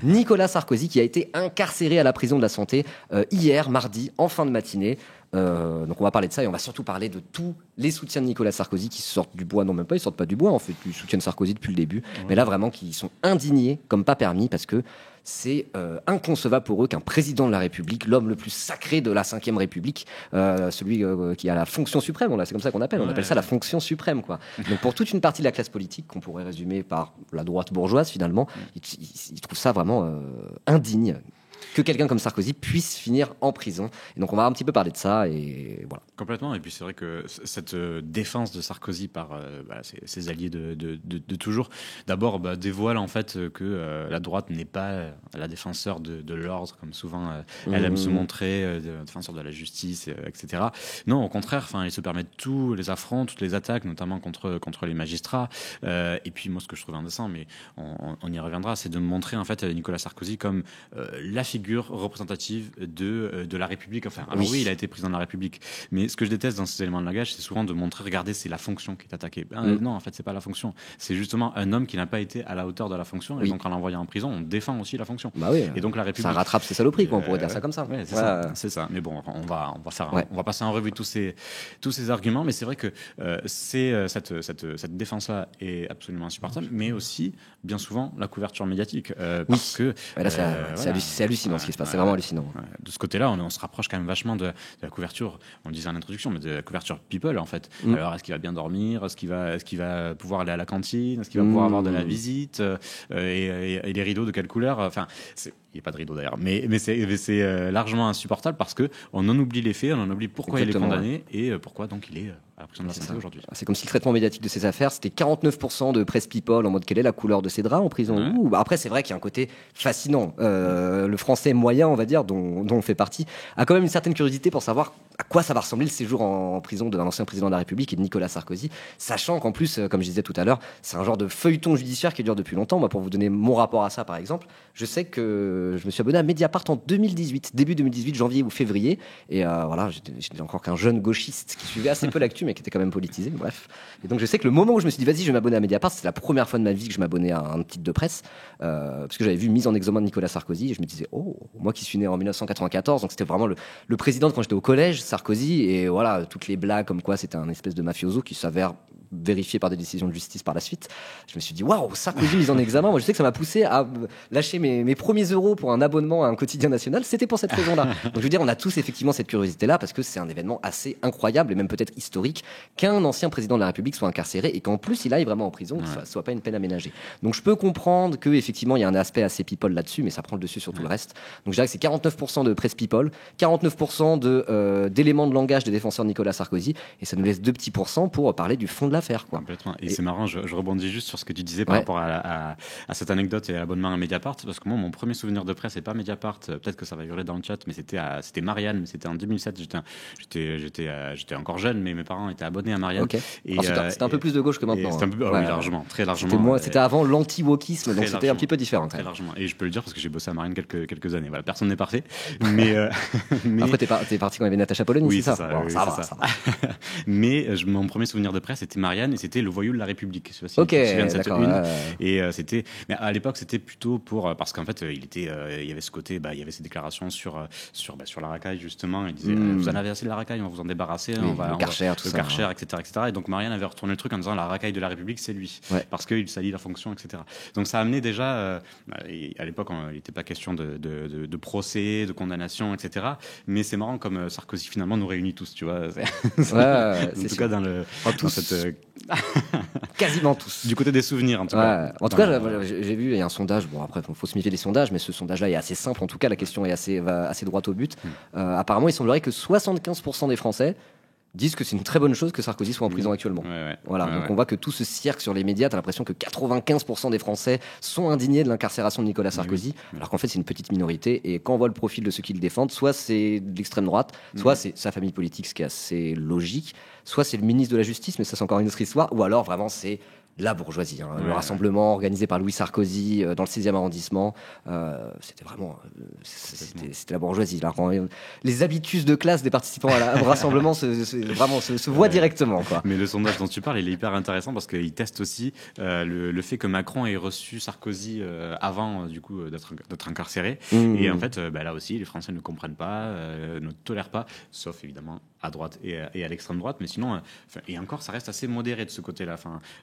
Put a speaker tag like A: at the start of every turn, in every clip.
A: Nicolas Sarkozy qui a été incarcéré à la prison de la Santé hier, mardi, en fin de matinée. Donc on va parler de ça et on va surtout parler de tous les soutiens de Nicolas Sarkozy qui sortent du bois. Non, même pas, ils sortent pas du bois, en fait, ils soutiennent Sarkozy depuis le début. Mais là, vraiment, qui sont indignés comme pas permis parce que c'est inconcevable pour eux qu'un président de la République, l'homme le plus sacré de la Ve République, celui qui a la fonction suprême, c'est comme ça qu'on appelle, on appelle ça la fonction suprême, quoi. Donc pour toute une partie de la classe politique, qu'on pourrait résumer par la droite bourgeoise finalement, ils trouvent ça vraiment indigne que quelqu'un comme Sarkozy puisse finir en prison. Et donc on va un petit peu parler de ça et voilà.
B: Complètement. Et puis c'est vrai que cette défense de Sarkozy par ses alliés de toujours, d'abord dévoile en fait que la droite n'est pas la défenseur de l'ordre comme souvent elle aime se montrer, défenseur de la justice, etc. Non, au contraire, ils se permettent tous les affronts, toutes les attaques, notamment contre les magistrats. Et puis moi, ce que je trouve indécent, mais on y reviendra, c'est de montrer en fait Nicolas Sarkozy comme la figure représentative de la République. Enfin, alors oui, il a été président de la République, mais ce que je déteste dans ces éléments de langage, c'est souvent de montrer, regardez, c'est la fonction qui est attaquée. Non, en fait, c'est pas la fonction. C'est justement un homme qui n'a pas été à la hauteur de la fonction, et donc en l'envoyant en prison, on défend aussi la fonction. Et donc la République,
A: ça rattrape ses saloperies, quoi, on pourrait dire ça comme ça.
B: Ouais, c'est ça. Mais bon, on va passer en revue tous ces arguments, mais c'est vrai que cette défense-là est absolument insupportable, mais aussi bien souvent la couverture médiatique, parce que
A: là, c'est hallucinant ce qui se passe, c'est vraiment hallucinant.
B: De ce côté-là, on se rapproche quand même vachement de la couverture, on le disait en introduction, mais de la couverture people en fait. Alors, est-ce qu'il va bien dormir, est-ce qu'il va pouvoir aller à la cantine, est-ce qu'il va pouvoir avoir de la visite, et les rideaux de quelle couleur, enfin, il n'y a pas de rideau d'ailleurs, mais c'est largement insupportable parce qu'on en oublie les faits, on en oublie pourquoi il est condamné et pourquoi donc il est à la prison de la Santé aujourd'hui.
A: C'est comme si le traitement médiatique de ces affaires, c'était 49% de presse people en mode quelle est la couleur de ses draps en prison. Après, c'est vrai qu'il y a un côté fascinant. Le français moyen, on va dire, dont on fait partie, a quand même une certaine curiosité pour savoir à quoi ça va ressembler le séjour en prison d'un ancien président de la République et de Nicolas Sarkozy, sachant qu'en plus, comme je disais tout à l'heure, c'est un genre de feuilleton judiciaire qui dure depuis longtemps. Moi, pour vous donner mon rapport à ça, par exemple, je sais que je me suis abonné à Mediapart en 2018, début 2018, janvier ou février, et voilà, j'étais encore qu'un jeune gauchiste qui suivait assez peu l'actu, mais qui était quand même politisé, bref. Et donc je sais que le moment où je me suis dit, vas-y, je vais m'abonner à Mediapart, c'était la première fois de ma vie que je m'abonnais à un titre de presse, parce que j'avais vu mise en examen de Nicolas Sarkozy, et je me disais, oh, moi qui suis né en 1994, donc c'était vraiment le président quand j'étais au collège, Sarkozy, et voilà, toutes les blagues comme quoi c'était un espèce de mafioso qui s'avère vérifié par des décisions de justice par la suite. Je me suis dit, waouh, Sarkozy mise en examen. Moi, je sais que ça m'a poussé à lâcher mes premiers euros pour un abonnement à un quotidien national. C'était pour cette raison-là. Donc, je veux dire, on a tous effectivement cette curiosité-là parce que c'est un événement assez incroyable et même peut-être historique qu'un ancien président de la République soit incarcéré et qu'en plus, il aille vraiment en prison, que ça soit pas une peine aménagée. Donc, je peux comprendre qu'effectivement, il y a un aspect assez people là-dessus, mais ça prend le dessus sur tout le reste. Donc, je dirais que c'est 49% de presse people, 49% d'éléments de langage des défenseurs de Nicolas Sarkozy, et ça nous laisse 2 petits pourcents pour parler du fond de l'affaire, quoi.
B: Complètement. Et c'est marrant, je rebondis juste sur ce que tu disais par rapport à cette anecdote et à l'abonnement à Mediapart, parce que moi, mon premier souvenir de presse, c'est pas Mediapart, peut-être que ça va hurler dans le chat, mais c'était Marianne, mais c'était en 2007, j'étais encore jeune, mais mes parents étaient abonnés à Marianne.
A: Et c'était un peu plus de gauche que maintenant.
B: C'était oui, largement, très largement.
A: C'était avant l'anti-wokisme, donc c'était un petit peu différent.
B: Très largement. Et je peux le dire parce que j'ai bossé à Marianne quelques années. Voilà, personne n'est parfait. Mais
A: après, t'es parti quand il y avait Natacha Polony,
B: oui,
A: c'est ça. Ça va.
B: Mais mon premier souvenir de presse, c'était Marianne, et c'était Le Voyou de la République. Je sais pas si
A: tu
B: te souviens de cette
A: d'accord,
B: une. Et c'était, mais à l'époque, c'était plutôt parce qu'en fait, il y avait ce côté, il y avait ces déclarations sur la racaille justement. Il disait, vous en avez assez de la racaille, on va vous en débarrasser,
A: le Karcher, tout ça.
B: Le Karcher, etc. Et donc Marianne avait retourné le truc en disant la racaille de la République, c'est lui, parce qu'il salit la fonction, etc. Donc ça a amené déjà, à l'époque, il n'était pas question de procès, de condamnation, etc. Mais c'est marrant comme Sarkozy finalement nous réunit tous, tu vois. En tout cas dans cette
A: quasiment tous.
B: Du côté des souvenirs, en tout cas.
A: En tout cas, j'ai vu, il y a un sondage. Bon, après, il faut se méfier des sondages, mais ce sondage-là est assez simple. En tout cas, la question est va assez droite au but. Apparemment, il semblerait que 75% des Français disent que c'est une très bonne chose que Sarkozy soit en prison actuellement. Donc on voit que tout se cirque sur les médias. T'as l'impression que 95% des Français sont indignés de l'incarcération de Nicolas Sarkozy, alors qu'en fait c'est une petite minorité. Et quand on voit le profil de ceux qui le défendent, soit c'est de l'extrême droite, soit c'est sa famille politique, ce qui est assez logique, soit c'est le ministre de la Justice, mais ça c'est encore une autre histoire, ou alors vraiment c'est la bourgeoisie. Le rassemblement organisé par Louis Sarkozy dans le 16e arrondissement, c'était vraiment c'était la bourgeoisie. Là, les habitus de classe des participants au rassemblement se voient directement. Quoi.
B: Mais le sondage dont tu parles, il est hyper intéressant parce qu'il teste aussi le fait que Macron ait reçu Sarkozy avant du coup d'être incarcéré. Et en fait, là aussi, les Français ne comprennent pas, ne tolèrent pas, sauf évidemment à droite et à l'extrême droite, mais sinon, et encore, ça reste assez modéré de ce côté-là.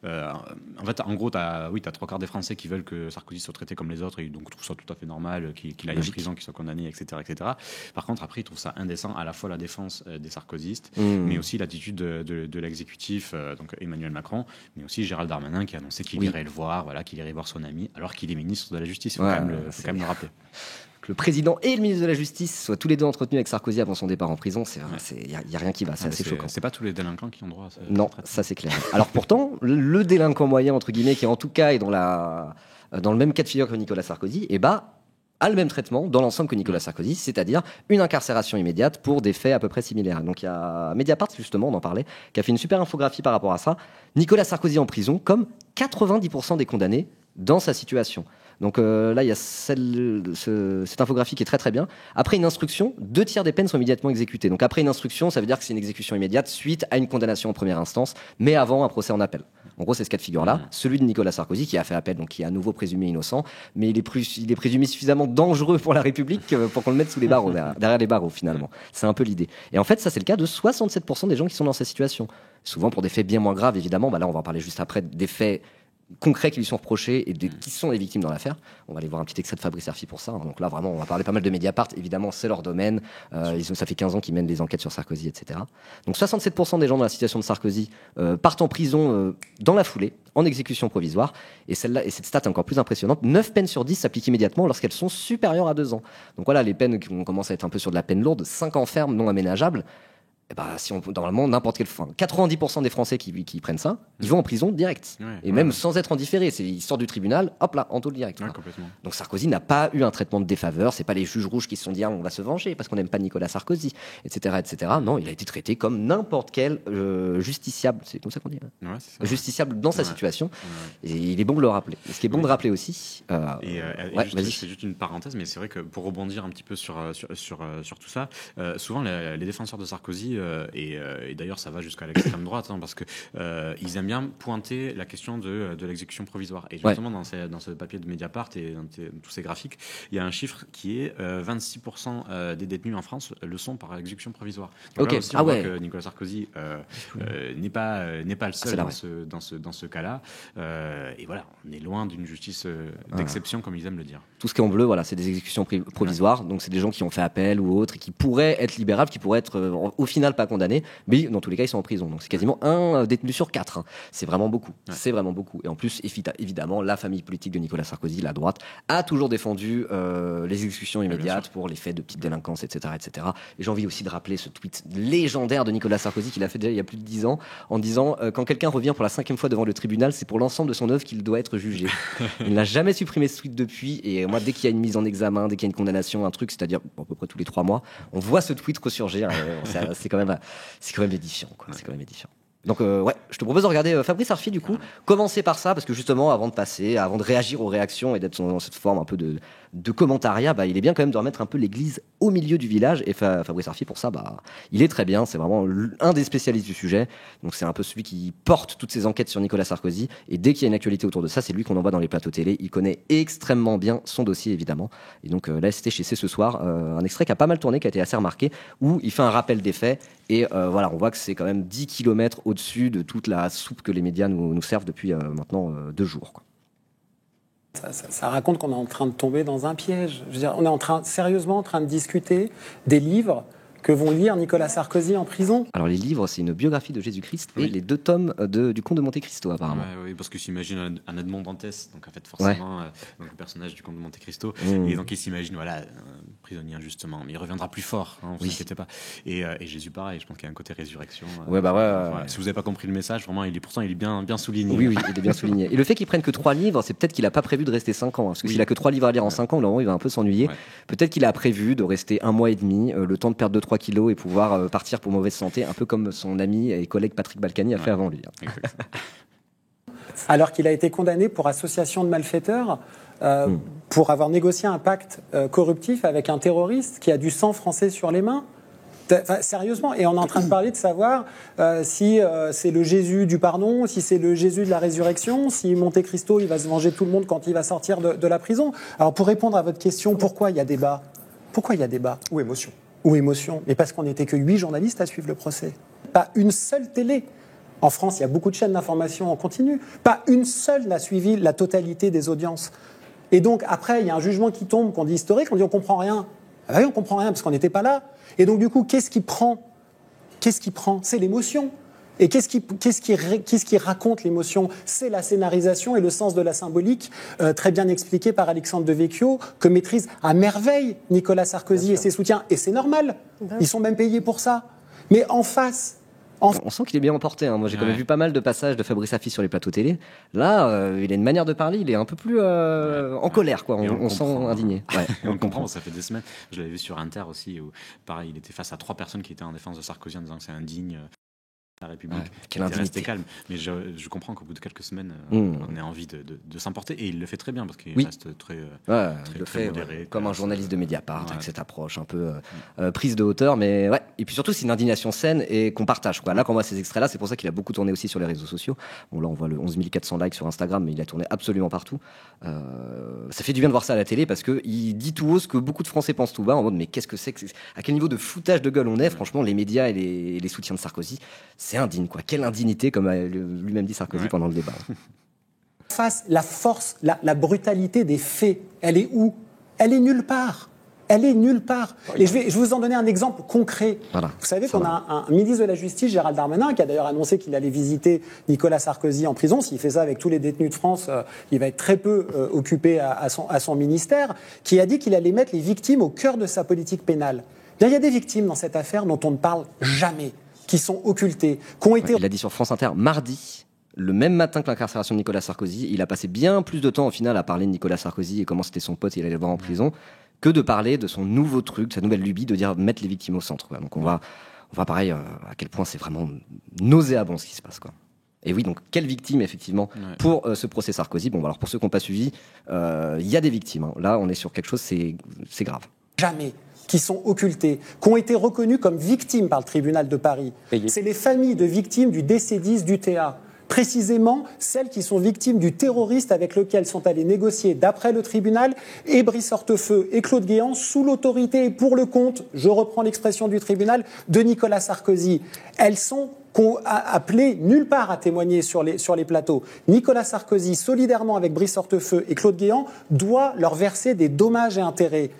B: En fait, en gros, t'as 3/4 des Français qui veulent que Sarkozy soit traité comme les autres, et donc trouvent ça tout à fait normal qu'il aille en prison, qu'il soit condamné, etc., etc. Par contre, après, ils trouvent ça indécent, à la fois la défense des sarkozystes, mais aussi l'attitude de l'exécutif, donc Emmanuel Macron, mais aussi Gérald Darmanin qui a annoncé qu'il irait le voir, qu'il irait voir son ami, alors qu'il est ministre de la Justice. Il faut quand même le rappeler.
A: Que le président et le ministre de la Justice soient tous les deux entretenus avec Sarkozy avant son départ en prison, il y a rien qui va, c'est assez choquant.
B: C'est pas tous les délinquants qui ont droit à ça.
A: Non, ça c'est clair. Alors pourtant, le délinquant moyen entre guillemets qui en tout cas est dans le même cas de figure que Nicolas Sarkozy, a le même traitement dans l'ensemble que Nicolas Sarkozy, c'est-à-dire une incarcération immédiate pour des faits à peu près similaires. Donc il y a Mediapart, justement, on en parlait, qui a fait une super infographie par rapport à ça. Nicolas Sarkozy en prison, comme 90% des condamnés dans sa situation. Donc là, il y a cette infographie qui est très très bien. Après une instruction, 2/3 des peines sont immédiatement exécutées. Donc après une instruction, ça veut dire que c'est une exécution immédiate suite à une condamnation en première instance, mais avant un procès en appel. En gros, c'est ce cas de figure-là. Celui de Nicolas Sarkozy qui a fait appel, donc qui est à nouveau présumé innocent, mais il est présumé suffisamment dangereux pour la République pour qu'on le mette sous les barreaux, derrière les barreaux finalement. C'est un peu l'idée. Et en fait, ça c'est le cas de 67% des gens qui sont dans cette situation. Souvent pour des faits bien moins graves, évidemment. Là, on va en parler juste après, des faits concrets qui lui sont reprochés et qui sont les victimes dans l'affaire. On va aller voir un petit extrait de Fabrice Arfi pour ça. Donc là, vraiment, on va parler pas mal de Mediapart. Évidemment, c'est leur domaine. Ça fait 15 ans qu'ils mènent des enquêtes sur Sarkozy, etc. Donc 67% des gens dans la situation de Sarkozy partent en prison dans la foulée, en exécution provisoire. Et cette stat est encore plus impressionnante. 9 peines sur 10 s'appliquent immédiatement lorsqu'elles sont supérieures à 2 ans. Donc voilà, les peines qui commencent à être un peu sur de la peine lourde. 5 ans ferme non aménageable. Normalement, 90% des Français qui prennent ça, ils vont en prison direct. Même sans être en différé. Ils sortent du tribunal, hop là, en taule direct. Donc Sarkozy n'a pas eu un traitement de défaveur. C'est pas les juges rouges qui se sont dit on va se venger parce qu'on n'aime pas Nicolas Sarkozy, etc., etc. Non, il a été traité comme n'importe quel justiciable. C'est comme ça qu'on dit. Justiciable dans sa situation. Et il est bon de le rappeler. Et ce qui est bon de rappeler aussi.
B: C'est juste une parenthèse, mais c'est vrai que pour rebondir un petit peu sur tout ça, souvent les défenseurs de Sarkozy et d'ailleurs ça va jusqu'à l'extrême droite parce que ils aiment bien pointer la question de l'exécution provisoire et justement dans ce papier de Mediapart et dans tous ces graphiques il y a un chiffre qui est 26% des détenus en France le sont par exécution provisoire. Donc là aussi, on voit que Nicolas Sarkozy n'est pas le seul dans ce cas-là et voilà, on est loin d'une justice d'exception comme ils aiment le dire.
A: Tout ce qui est en bleu, c'est des exécutions provisoires, donc c'est des gens qui ont fait appel ou autres et qui pourraient être libérables, qui pourraient être au final pas condamnés, mais dans tous les cas ils sont en prison. Donc c'est quasiment un détenu sur 4. C'est vraiment beaucoup. C'est vraiment beaucoup. Et en plus, évidemment, la famille politique de Nicolas Sarkozy, la droite, a toujours défendu les exécutions immédiates pour les faits de petite délinquance, etc., etc. Et j'ai envie aussi de rappeler ce tweet légendaire de Nicolas Sarkozy qu'il a fait déjà il y a plus de 10 ans, en disant quand quelqu'un revient pour la 5e fois devant le tribunal, c'est pour l'ensemble de son œuvre qu'il doit être jugé. Il n'a jamais supprimé ce tweet depuis. Et moi, dès qu'il y a une mise en examen, dès qu'il y a une condamnation, un truc, c'est-à-dire à peu près tous les 3 mois, on voit ce tweet ressurgir. C'est quand même édifiant, quoi. C'est quand même édifiant. Donc je te propose de regarder Fabrice Arfi du coup. Commencer par ça parce que justement avant de réagir aux réactions et d'être dans cette forme un peu de commentariat, il est bien quand même de remettre un peu l'église au milieu du village et Fabrice Arfi pour ça, il est très bien. C'est vraiment un des spécialistes du sujet. Donc c'est un peu celui qui porte toutes ces enquêtes sur Nicolas Sarkozy et dès qu'il y a une actualité autour de ça, c'est lui qu'on envoie dans les plateaux télé. Il connaît extrêmement bien son dossier évidemment. Et donc là c'était chez C ce soir, un extrait qui a pas mal tourné, qui a été assez remarqué, où il fait un rappel des faits et on voit que c'est quand même 10 km au-dessus de toute la soupe que les médias nous servent depuis maintenant 2 jours, quoi.
C: Ça raconte qu'on est en train de tomber dans un piège. Je veux dire, on est sérieusement en train de discuter des livres que vont lire Nicolas Sarkozy en prison.
A: Alors les livres, c'est une biographie de Jésus-Christ et les 2 tomes du Comte de Monte Cristo apparemment.
B: Oui, parce qu'il s'imagine un Edmond Dantès, donc en fait forcément donc le personnage du Comte de Monte Cristo, et donc il s'imagine un prisonnier injustement, mais il reviendra plus fort, vous inquiétez pas. Et Jésus pareil, je pense qu'il y a un côté résurrection. Si vous n'avez pas compris le message, vraiment il est bien souligné.
A: Oui, il est bien souligné. Et le fait qu'il prenne que 3 livres, c'est peut-être qu'il n'a pas prévu de rester 5 ans, parce que s'il a que 3 livres à lire en 5 ans, il va un peu s'ennuyer. Peut-être qu'il a prévu de rester 1 mois et demi, le temps de perdre 2-3 kilos et pouvoir partir pour mauvaise santé, un peu comme son ami et collègue Patrick Balkany a fait avant lui.
C: alors qu'il a été condamné pour association de malfaiteurs, pour avoir négocié un pacte corruptif avec un terroriste qui a du sang français sur les mains. Enfin, sérieusement, et on est en train de parler de savoir si c'est le Jésus du pardon, si c'est le Jésus de la résurrection, si Monte Cristo il va se venger de tout le monde quand il va sortir de la prison. Alors pour répondre à votre question, pourquoi il y a débat ? Pourquoi il y a débat ?
D: Ou émotion.
C: Ou émotion ? Mais parce qu'on n'était que 8 journalistes à suivre le procès. Pas une seule télé. En France, il y a beaucoup de chaînes d'information en continu. Pas une seule n'a suivi la totalité des audiences. Et donc après, il y a un jugement qui tombe, qu'on dit historique, on dit on comprend rien. Ah oui, on comprend rien parce qu'on n'était pas là. Et donc du coup, qu'est-ce qui prend ? C'est l'émotion. Et qu'est-ce qui raconte l'émotion ? C'est la scénarisation et le sens de la symbolique, très bien expliqué par Alexandre Devecchio, que maîtrise à merveille Nicolas Sarkozy et ses soutiens. Et c'est normal. Ils sont même payés pour ça. Mais en face...
A: On sent qu'il est bien emporté. Moi, j'ai quand même vu pas mal de passages de Fabrice Affi sur les plateaux télé. Là, il a une manière de parler, il est un peu plus en colère, quoi. On sent indigné.
B: Ouais, on comprend. Ça fait des semaines. Je l'avais vu sur Inter aussi, où pareil, il était face à 3 personnes qui étaient en défense de Sarkozy en disant que c'est indigne. La République,
A: quelle indignité.
B: Calme. Mais je comprends qu'au bout de quelques semaines, on ait envie de s'importer. Et il le fait très bien parce qu'il reste très modéré.
A: Comme un journaliste de Mediapart, avec cette approche un peu prise de hauteur. Mais ouais. Et puis surtout, c'est une indignation saine et qu'on partage, quoi. Là, quand on voit ces extraits-là, c'est pour ça qu'il a beaucoup tourné aussi sur les réseaux sociaux. Bon, là, on voit le 11 400 likes sur Instagram, mais il a tourné absolument partout. Ça fait du bien de voir ça à la télé parce qu'il dit tout haut ce que beaucoup de Français pensent tout bas, en mode mais qu'est-ce que c'est à quel niveau de foutage de gueule on est. Franchement, les médias et les soutiens de Sarkozy, c'est indigne, quoi. Quelle indignité, comme a lui-même dit Sarkozy pendant le débat.
C: Face, la force, la brutalité des faits, elle est où ? Elle est nulle part. Elle est nulle part. Et je vais vous en donner un exemple concret.
A: Voilà.
C: Vous savez qu'on a un ministre de la Justice, Gérald Darmanin, qui a d'ailleurs annoncé qu'il allait visiter Nicolas Sarkozy en prison. S'il fait ça avec tous les détenus de France, il va être très peu occupé à son ministère, qui a dit qu'il allait mettre les victimes au cœur de sa politique pénale. Bien, il y a des victimes dans cette affaire dont on ne parle jamais, qui sont occultées, qui ont été...
A: Il a dit sur France Inter mardi, le même matin que l'incarcération de Nicolas Sarkozy, il a passé bien plus de temps au final à parler de Nicolas Sarkozy et comment c'était son pote et il allait le voir en prison, que de parler de son nouveau truc, de sa nouvelle lubie, de dire mettre les victimes au centre. Donc on va pareil, à quel point c'est vraiment nauséabond ce qui se passe, quoi. Et oui, donc quelle victime effectivement pour ce procès Sarkozy. Bon, alors pour ceux qui n'ont pas suivi, il y a des victimes. Là, on est sur quelque chose, c'est grave.
C: Jamais. Qui sont occultés, qui ont été reconnus comme victimes par le tribunal de Paris. C'est les familles de victimes du décédiste d'UTA. Précisément, celles qui sont victimes du terroriste avec lequel sont allés négocier, d'après le tribunal, et Brice Hortefeux et Claude Guéant, sous l'autorité et pour le compte, je reprends l'expression du tribunal, de Nicolas Sarkozy. Elles sont appelées nulle part à témoigner sur les plateaux. Nicolas Sarkozy, solidairement avec Brice Hortefeux et Claude Guéant, doit leur verser des dommages et intérêts.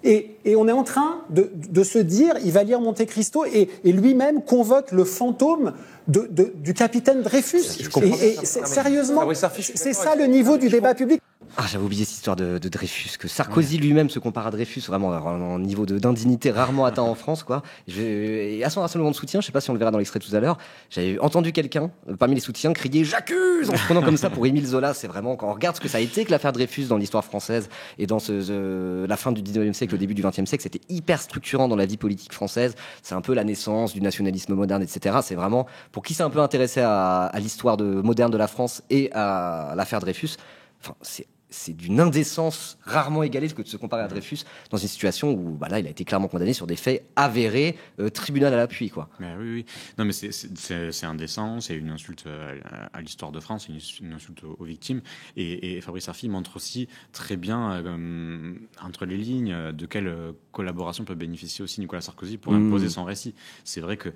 C: Et on est en train de se dire, il va lire Monte Cristo et lui-même convoque le fantôme du capitaine Dreyfus. Sérieusement, c'est ça le niveau du débat public.
A: Ah, j'avais oublié cette histoire de Dreyfus, que Sarkozy lui-même se compare à Dreyfus, vraiment un niveau d'indignité rarement atteint en France, quoi. Et à son rassemblement de soutien, je sais pas si on le verra dans l'extrait tout à l'heure, j'avais entendu quelqu'un, parmi les soutiens, crier « J'accuse !» en se prenant comme ça pour Émile Zola. C'est vraiment, quand on regarde ce que ça a été que l'affaire Dreyfus dans l'histoire française et dans la fin du 19e siècle, le début du 20e siècle, c'était hyper structurant dans la vie politique française. C'est un peu la naissance du nationalisme moderne, etc. C'est vraiment, pour qui s'est un peu intéressé à l'histoire moderne de la France et à l'affaire Dreyfus, enfin, c'est d'une indécence rarement égalée que de se comparer à Dreyfus dans une situation où là, il a été clairement condamné sur des faits avérés, tribunal à l'appui, quoi.
B: Mais oui. Non, mais c'est indécent, c'est une insulte à l'histoire de France, une insulte aux victimes. Et Fabrice Arfi montre aussi très bien, entre les lignes, de quelle collaboration peut bénéficier aussi Nicolas Sarkozy pour imposer son récit. C'est vrai que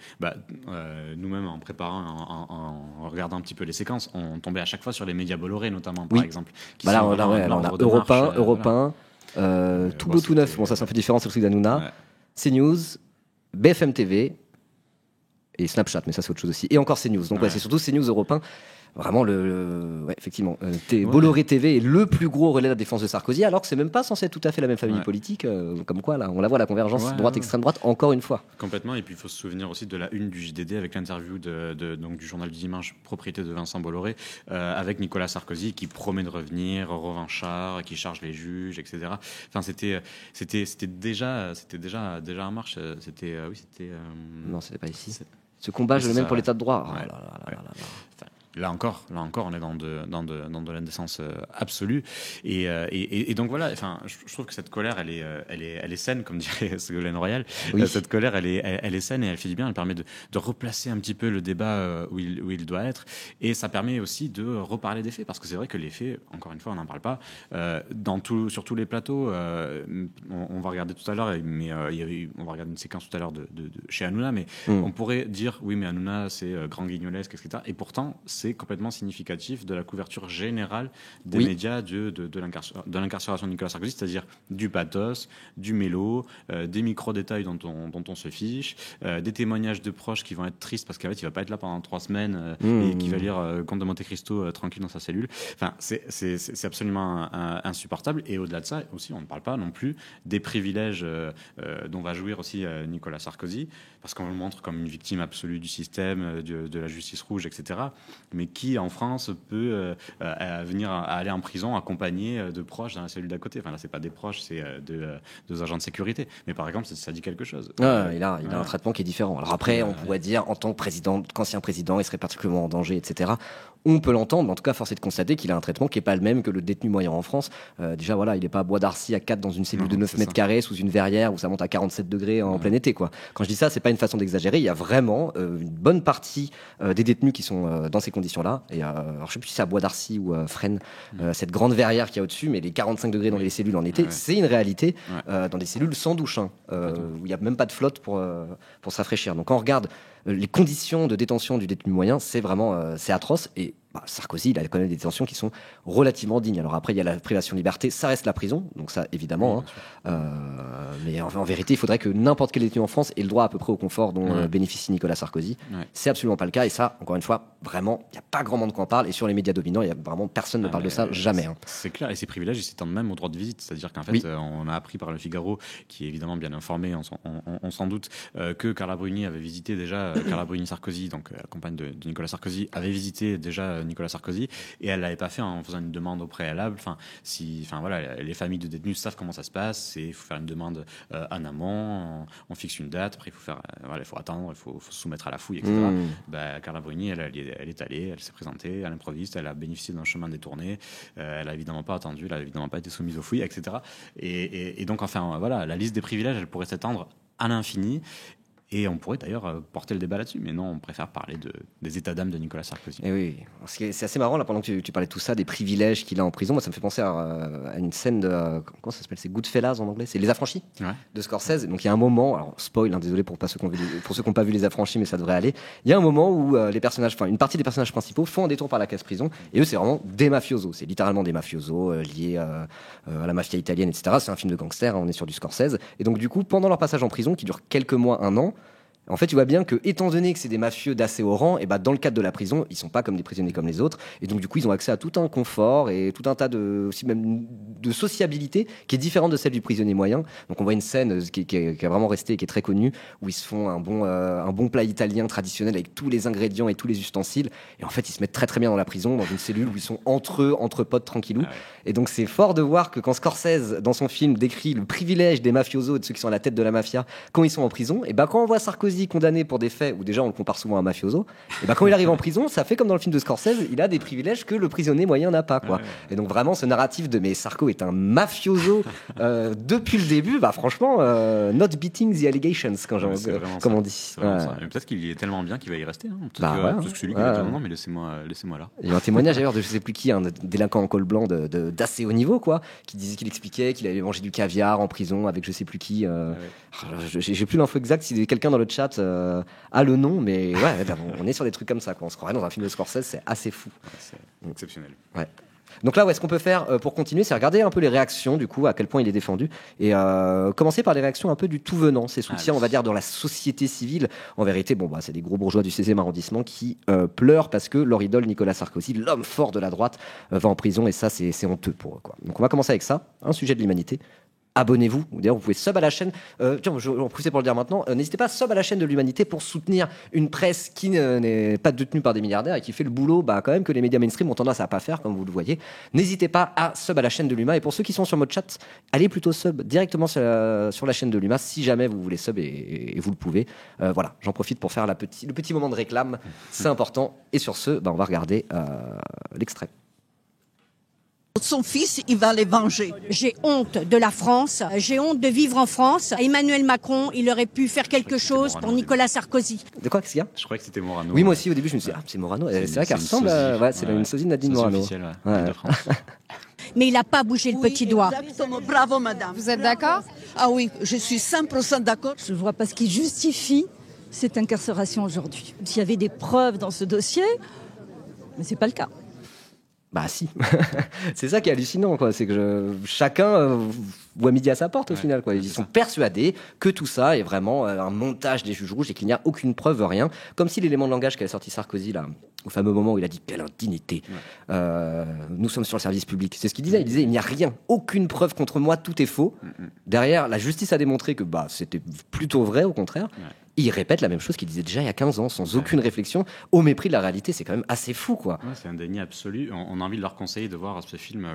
B: nous-mêmes, en préparant, en regardant un petit peu les séquences, on tombait à chaque fois sur les médias Bolloré, notamment, par exemple. Qui
A: on a Europe 1, tout beau, tout neuf. Bon, ça c'est un peu différent, c'est le truc d'Hanouna. CNews, BFM TV et Snapchat, mais ça c'est autre chose aussi. Et encore CNews. Donc c'est surtout CNews, Europe 1. Vraiment, effectivement, Bolloré TV est le plus gros relais de la défense de Sarkozy, alors que c'est même pas censé être tout à fait la même famille politique. Comme quoi, là, on la voit, la convergence droite-extrême droite, encore une fois.
B: Complètement. Et puis, il faut se souvenir aussi de la une du JDD avec l'interview donc, du journal du dimanche, propriété de Vincent Bolloré, avec Nicolas Sarkozy qui promet de revenir, revanchard, qui charge les juges, etc. Enfin, c'était déjà en marche.
A: Non, c'était pas ici. Ce combat, je le mène pour l'état de droit.
B: là encore, on est dans de l'indécence absolue. Et donc voilà. Enfin, je trouve que cette colère, elle est saine, comme dirait Ségolène Royal.
A: Oui.
B: Cette colère, elle est saine et elle fait du bien. Elle permet de replacer un petit peu le débat où il doit être. Et ça permet aussi de reparler des faits, parce que c'est vrai que les faits, encore une fois, on n'en parle pas. Sur tous les plateaux, on va regarder tout à l'heure, mais on va regarder une séquence tout à l'heure de chez Hanouna, mais on pourrait dire oui, mais Hanouna c'est grand guignolesque, etc. Et pourtant c'est complètement significatif de la couverture générale des médias de l'incarcération de Nicolas Sarkozy, c'est-à-dire du pathos, du mélo, des micro-détails dont on se fiche, des témoignages de proches qui vont être tristes parce qu'en fait il va pas être là pendant 3 semaines et qui va lire Comte de Monte Cristo tranquille dans sa cellule. Enfin, c'est absolument insupportable. Et au-delà de ça aussi, on ne parle pas non plus des privilèges dont va jouir aussi Nicolas Sarkozy, parce qu'on le montre comme une victime absolue du système, de la justice rouge, etc. Mais qui, en France, peut venir à aller en prison accompagné de proches dans la cellule d'à côté. Enfin, là, c'est pas des proches, c'est deux agents de sécurité. Mais par exemple, ça dit quelque chose.
A: Il a un traitement qui est différent. Alors après, on pourrait dire, en tant qu'ancien président, il serait particulièrement en danger, etc. On peut l'entendre, mais en tout cas, force est de constater qu'il a un traitement qui n'est pas le même que le détenu moyen en France. Déjà, voilà, il n'est pas à Bois d'Arcy à 4 dans une cellule de 9 mètres carrés sous une verrière où ça monte à 47 degrés en plein été, quoi. Quand je dis ça, c'est pas une façon d'exagérer. Il y a vraiment une bonne partie des détenus qui sont dans ces conditions-là. Et alors, je sais plus si c'est à Bois d'Arcy ou Fresnes, cette grande verrière qu'il y a au-dessus, mais les 45 degrés dans les cellules en été, c'est une réalité dans des cellules sans douche, où il n'y a même pas de flotte pour se rafraîchir. Donc, quand on regarde les conditions de détention du détenu moyen, c'est vraiment c'est atroce. Et Sarkozy, il a quand même des détentions qui sont relativement dignes. Alors après, il y a la privation de liberté, ça reste la prison, donc ça évidemment. Mais en vérité, il faudrait que n'importe quel détenu en France ait le droit à peu près au confort dont bénéficie Nicolas Sarkozy. C'est absolument pas le cas. Et ça, encore une fois, vraiment, il n'y a pas grand monde qui en parle. Et sur les médias dominants, il y a vraiment personne ne parle de ça, jamais.
B: C'est clair. Et ces privilèges, ils s'étendent même au droit de visite. C'est-à-dire qu'en fait, on a appris par Le Figaro, qui est évidemment bien informé, on s'en doute, que Carla Bruni avait visité déjà Carla Bruni Sarkozy, donc la compagne de Nicolas Sarkozy, avait visité déjà Nicolas Sarkozy, et elle l'avait pas fait en faisant une demande au préalable. Les familles de détenus savent comment ça se passe. Il faut faire une demande en amont, on fixe une date, après il faut attendre, il faut se soumettre à la fouille, etc. Carla Bruni, elle est allée, elle s'est présentée à l'improviste, elle a bénéficié d'un chemin détourné, elle a évidemment pas attendu, elle a évidemment pas été soumise aux fouilles, etc. Et donc la liste des privilèges, elle pourrait s'étendre à l'infini. Et on pourrait d'ailleurs porter le débat là-dessus, mais non, on préfère parler des états d'âme de Nicolas Sarkozy.
A: Et oui, c'est assez marrant là, pendant que tu parlais de tout ça, des privilèges qu'il a en prison. Moi, ça me fait penser à une scène de comment ça s'appelle, c'est Goodfellas en anglais, c'est Les Affranchis de Scorsese. Donc il y a un moment, alors spoil, désolé pour ceux qui n'ont pas vu Les Affranchis, mais ça devrait aller. Il y a un moment où une partie des personnages principaux font un détour par la case prison, et eux, c'est vraiment des mafiosos. C'est littéralement des mafiosos liés à la mafia italienne, etc. C'est un film de gangster, on est sur du Scorsese. Et donc du coup, pendant leur passage en prison, qui dure quelques mois, 1 an. En fait, tu vois bien que, étant donné que c'est des mafieux d'assez haut rang, et dans le cadre de la prison, ils sont pas comme des prisonniers comme les autres, et donc du coup, ils ont accès à tout un confort et tout un tas aussi même de sociabilité qui est différente de celle du prisonnier moyen. Donc, on voit une scène qui a vraiment resté, qui est très connue, où ils se font un bon plat italien traditionnel avec tous les ingrédients et tous les ustensiles, et en fait, ils se mettent très très bien dans la prison, dans une cellule où ils sont entre potes tranquillou. Et donc, c'est fort de voir que quand Scorsese, dans son film, décrit le privilège des mafiosos et de ceux qui sont à la tête de la mafia quand ils sont en prison, et quand on voit Sarkozy condamné pour des faits où déjà on le compare souvent à un mafioso, et quand il arrive en prison, ça fait comme dans le film de Scorsese, il a des privilèges que le prisonnier moyen n'a pas, quoi. Et donc vraiment ce narratif de mais Sarko est un mafioso depuis le début, franchement not beating the allegations comme on dit.
B: Peut-être qu'il y est tellement bien qu'il va y rester, parce que c'est lui qui va dire non mais laissez-moi là.
A: Il y a un témoignage d'ailleurs de je sais plus qui, un délinquant en col blanc d'assez haut niveau, quoi, qu'il expliquait qu'il avait mangé du caviar en prison avec je sais plus qui. J'ai plus l'info exacte, si quelqu'un dans le chat a le nom, mais on est sur des trucs comme ça, quoi. On se croirait dans un film de Scorsese, c'est assez fou.
B: C'est exceptionnel.
A: Donc là, ce qu'on peut faire pour continuer, c'est regarder un peu les réactions, du coup, à quel point il est défendu, et commencer par les réactions un peu du tout venant, ces soutiens, on va dire, dans la société civile. En vérité, c'est des gros bourgeois du 16e arrondissement qui pleurent parce que leur idole Nicolas Sarkozy, l'homme fort de la droite, va en prison, et ça, c'est honteux pour eux, quoi. Donc on va commencer avec ça, un sujet de l'humanité. abonnez-vous. D'ailleurs, vous pouvez sub à la chaîne. Tiens, j'en profite pour le dire maintenant. N'hésitez pas, sub à la chaîne de l'Humanité pour soutenir une presse qui n'est pas détenue par des milliardaires et qui fait le boulot quand même que les médias mainstream ont tendance à pas faire, comme vous le voyez. N'hésitez pas à sub à la chaîne de l'Huma. Et pour ceux qui sont sur mode chat, allez plutôt sub directement sur la chaîne de l'Huma si jamais vous voulez sub et vous le pouvez. Voilà, j'en profite pour faire le petit moment de réclame. C'est important. Et sur ce, on va regarder l'extrait.
D: Son fils, il va les venger.
E: J'ai honte de la France, j'ai honte de vivre en France. Emmanuel Macron, il aurait pu faire quelque chose pour Nicolas Sarkozy.
A: De quoi, qu'est-ce qu'il y a ?
B: Je croyais que c'était Morano.
A: Oui, moi aussi, au début, je me suis dit, c'est Morano. C'est vrai qu'elle ressemble à... c'est une sosie de Nadine Morano.
B: De France.
E: Mais il n'a pas bougé le petit doigt.
D: Exactement. Bravo, madame.
F: Vous êtes d'accord ?
D: Ah oui, je suis 100% d'accord.
G: Je ne vois pas ce qui justifie cette incarcération aujourd'hui. S'il y avait des preuves dans ce dossier, mais ce n'est pas le cas.
A: Bah si, c'est ça qui est hallucinant, quoi. C'est que chacun voit midi à sa porte au final, quoi. Ils sont persuadés que tout ça est vraiment un montage des juges rouges et qu'il n'y a aucune preuve, rien. Comme si l'élément de langage qu'avait sorti Sarkozy là, au fameux moment où il a dit quelle indignité. Nous sommes sur le service public. C'est ce qu'il disait. Il disait il n'y a rien, aucune preuve contre moi, tout est faux. Derrière, la justice a démontré que c'était plutôt vrai, au contraire. Il répète la même chose qu'il disait déjà il y a 15 ans, sans aucune réflexion, au mépris de la réalité. C'est quand même assez fou, quoi.
B: Ouais, c'est un déni absolu. On a envie de leur conseiller de voir ce film,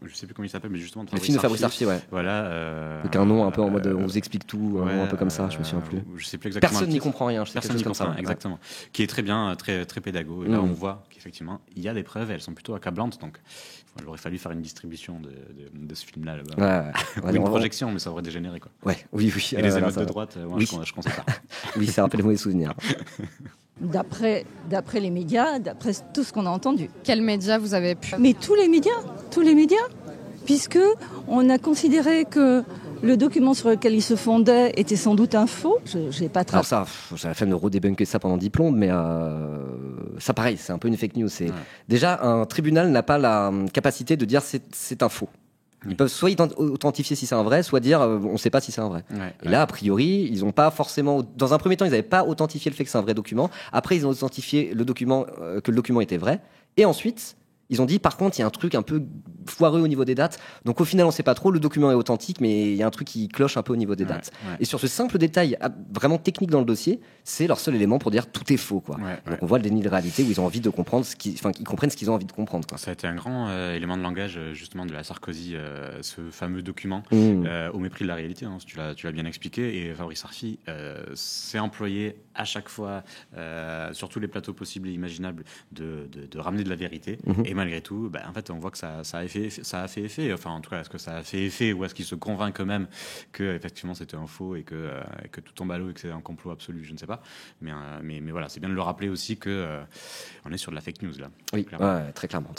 B: je sais plus comment il s'appelle, mais justement de
A: le film de Fabrice Arfi, ouais.
B: Voilà.
A: Avec un nom un peu en mode on vous explique tout, un peu comme ça, je me souviens plus.
B: Je sais plus exactement.
A: Personne n'y comprend rien.
B: Personne n'y comprend rien, exactement. Qui est très bien, très pédago. Et là, on voit qu'effectivement, il y a des preuves, et elles sont plutôt accablantes. Donc, il aurait fallu faire une distribution de ce film-là. Ou une projection, mais ça aurait dégénéré, quoi.
A: Ouais, oui.
B: Et les émeutes de droite, je conseille pas.
A: Oui, ça rappelle les souvenirs.
G: D'après les médias, d'après tout ce qu'on a entendu.
F: Quels médias vous avez pu...
G: Mais tous les médias, puisque on a considéré que le document sur lequel il se fondait était sans doute un faux. J'ai pas très...
A: Alors ça, j'ai la flemme de redébunker ça pendant 10 plombes, mais ça pareil, c'est un peu une fake news. Déjà, un tribunal n'a pas la capacité de dire c'est un faux. Ils peuvent soit authentifier si c'est un vrai, soit dire on ne sait pas si c'est un vrai. Et là, a priori, ils n'ont pas forcément. Dans un premier temps, ils n'avaient pas authentifié le fait que c'est un vrai document. Après, ils ont authentifié le document que le document était vrai. Et ensuite, ils ont dit par contre, il y a un truc un peu foireux au niveau des dates. Donc au final, on ne sait pas trop. Le document est authentique, mais il y a un truc qui cloche un peu au niveau des dates. Et sur ce simple détail vraiment technique dans le dossier, c'est leur seul élément pour dire tout est faux, quoi. Donc on voit le déni de réalité où ils ont envie de comprendre ils comprennent ce qu'ils ont envie de comprendre, quoi.
B: Ça a été un grand élément de langage justement de la Sarkozy, ce fameux document au mépris de la réalité. Tu l'as bien expliqué. Et Fabrice Arfi s'est employé à chaque fois sur tous les plateaux possibles et imaginables de ramener de la vérité. Et malgré tout, en fait, on voit que ça a fait effet. Enfin, en tout cas, est-ce que ça a fait effet ou est-ce qu'il se convainc quand même que effectivement c'était un faux et que tout tombe à l'eau et que c'est un complot absolu, je ne sais pas. Mais voilà, c'est bien de le rappeler aussi que on est sur de la fake news là.
A: Oui, très clairement.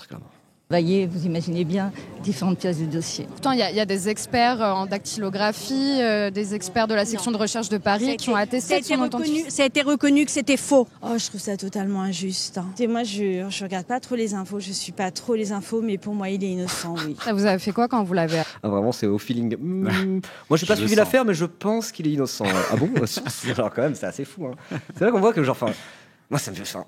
G: Voyez, vous imaginez bien différentes pièces du dossier.
F: Pourtant, il y a des experts en dactylographie, des experts de la section de recherche de Paris qui ont attesté de son authenticité.
E: Ça a été reconnu que c'était faux.
H: Oh, je trouve ça totalement injuste. Et moi, je regarde pas trop les infos, je suis pas trop les infos, mais pour moi, il est innocent, oui.
F: Ça vous avez fait quoi quand vous l'avez...
A: Vraiment, c'est au feeling. Moi, j'ai pas suivi l'affaire, mais je pense qu'il est innocent. Ah bon? Genre, quand même, c'est assez fou. C'est là qu'on voit que, moi, ça me fait...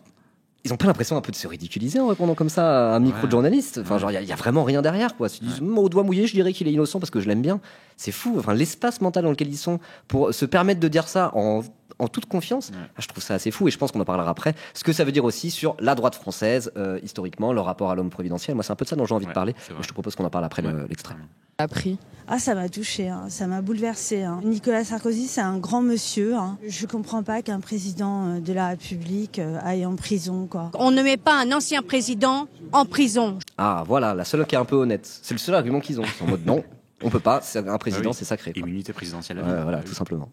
A: Ils ont pas l'impression un peu de se ridiculiser en répondant comme ça à un micro de journaliste. Enfin, genre, il y a vraiment rien derrière, quoi. Ils disent, au doigt mouillé, je dirais qu'il est innocent parce que je l'aime bien. C'est fou. Enfin, l'espace mental dans lequel ils sont pour se permettre de dire ça en toute confiance, je trouve ça assez fou et je pense qu'on en parlera après. Ce que ça veut dire aussi sur la droite française, historiquement, le rapport à l'homme providentiel. Moi, c'est un peu de ça dont j'ai envie de parler. Je te propose qu'on en parle après l'extrait.
F: Appris.
H: Ah, ça m'a touchée, ça m'a bouleversée. Nicolas Sarkozy, c'est un grand monsieur. Je comprends pas qu'un président de la République aille en prison, quoi.
E: On ne met pas un ancien président en prison.
A: Ah, voilà, la seule qui est un peu honnête. C'est le seul argument qu'ils ont. C'est en mode non, on peut pas, c'est un président, c'est sacré, quoi.
B: Immunité présidentielle.
A: Voilà, tout simplement.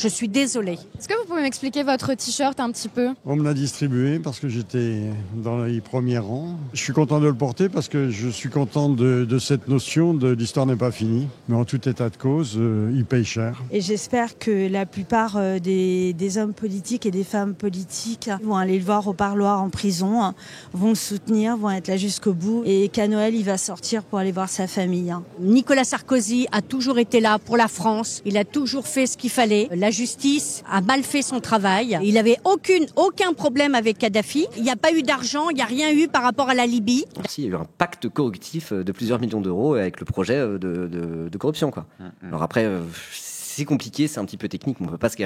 E: Je suis désolée.
F: Est-ce que vous pouvez m'expliquer votre t-shirt un petit peu ?
I: On me l'a distribué parce que j'étais dans les premiers rangs. Je suis content de le porter parce que je suis content de cette notion de l'histoire n'est pas finie. Mais en tout état de cause, il paye cher.
H: Et j'espère que la plupart des hommes politiques et des femmes politiques vont aller le voir au parloir en prison, vont le soutenir, vont être là jusqu'au bout. Et qu'à Noël, il va sortir pour aller voir sa famille.
E: Nicolas Sarkozy a toujours été là pour la France. Il a toujours fait ce qu'il fallait. tué. La justice a mal fait son travail. Il n'avait aucun problème avec Kadhafi. Il n'y a pas eu d'argent, il n'y a rien eu par rapport à la Libye.
A: Il y a eu un pacte corruptif de plusieurs millions d'euros avec le projet de corruption, quoi. Alors après, c'est compliqué, c'est un petit peu technique, mais on ne peut pas se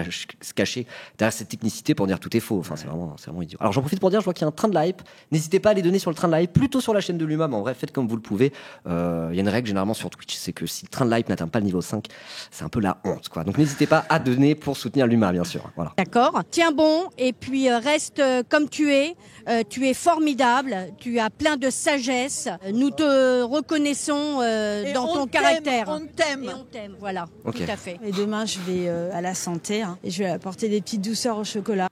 A: cacher derrière cette technicité pour dire tout est faux. Enfin, c'est vraiment idiot. Alors j'en profite pour dire, je vois qu'il y a un train de la hype. N'hésitez pas à les donner sur le train de la hype, plutôt sur la chaîne de l'UMA, mais en vrai, faites comme vous le pouvez. Il y a une règle généralement sur Twitch, c'est que si le train de la hype n'atteint pas le niveau 5, c'est un peu la honte, quoi. Donc n'hésitez pas à donner pour soutenir l'UMA, bien sûr. Voilà.
E: D'accord. Tiens bon, et puis reste comme tu es. Tu es formidable, tu as plein de sagesse. Nous te reconnaissons dans ton caractère.
D: On t'aime.
E: Et on t'aime, voilà,
A: Okay.
E: tout à fait.
H: Et demain, je vais à la santé et je vais apporter des petites douceurs au chocolat.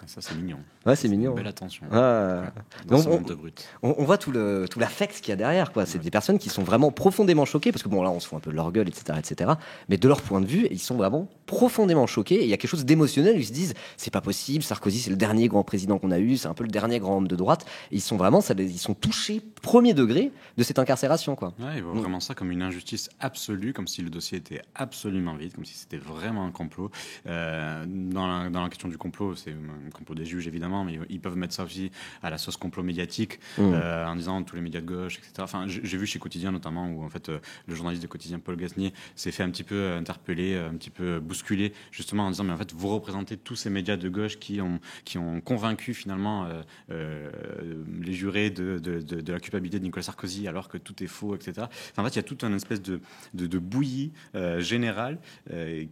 B: Ça, c'est mignon.
A: Ouais, c'est mignon.
B: Belle attention.
A: Dans ce monde de brut. On voit tout l'affect qu'il y a derrière, quoi. C'est des personnes qui sont vraiment profondément choquées, parce que bon, là, on se fout un peu de leur gueule, etc. Mais de leur point de vue, ils sont vraiment profondément choqués. Et il y a quelque chose d'émotionnel. Ils se disent, c'est pas possible. Sarkozy, c'est le dernier grand président qu'on a eu. C'est un peu le dernier grand homme de droite. Et ils sont vraiment, ils sont touchés premier degré de cette incarcération, quoi.
B: Ouais, ils voient vraiment ça comme une injustice absolue, comme si le dossier était absolument vide, comme si c'était vraiment un complot. Dans la question du complot, c'est un complot des juges, évidemment, mais ils peuvent mettre ça aussi à la sauce complot médiatique, en disant tous les médias de gauche, etc. Enfin, j'ai vu chez Quotidien notamment, où en fait le journaliste de Quotidien, Paul Gasnier, s'est fait un petit peu interpeller, un petit peu bousculer, justement en disant, mais en fait, vous représentez tous ces médias de gauche qui ont convaincu finalement les jurés de la culpabilité de Nicolas Sarkozy, alors que tout est faux, etc. Enfin, en fait, il y a toute une espèce de bouillie générale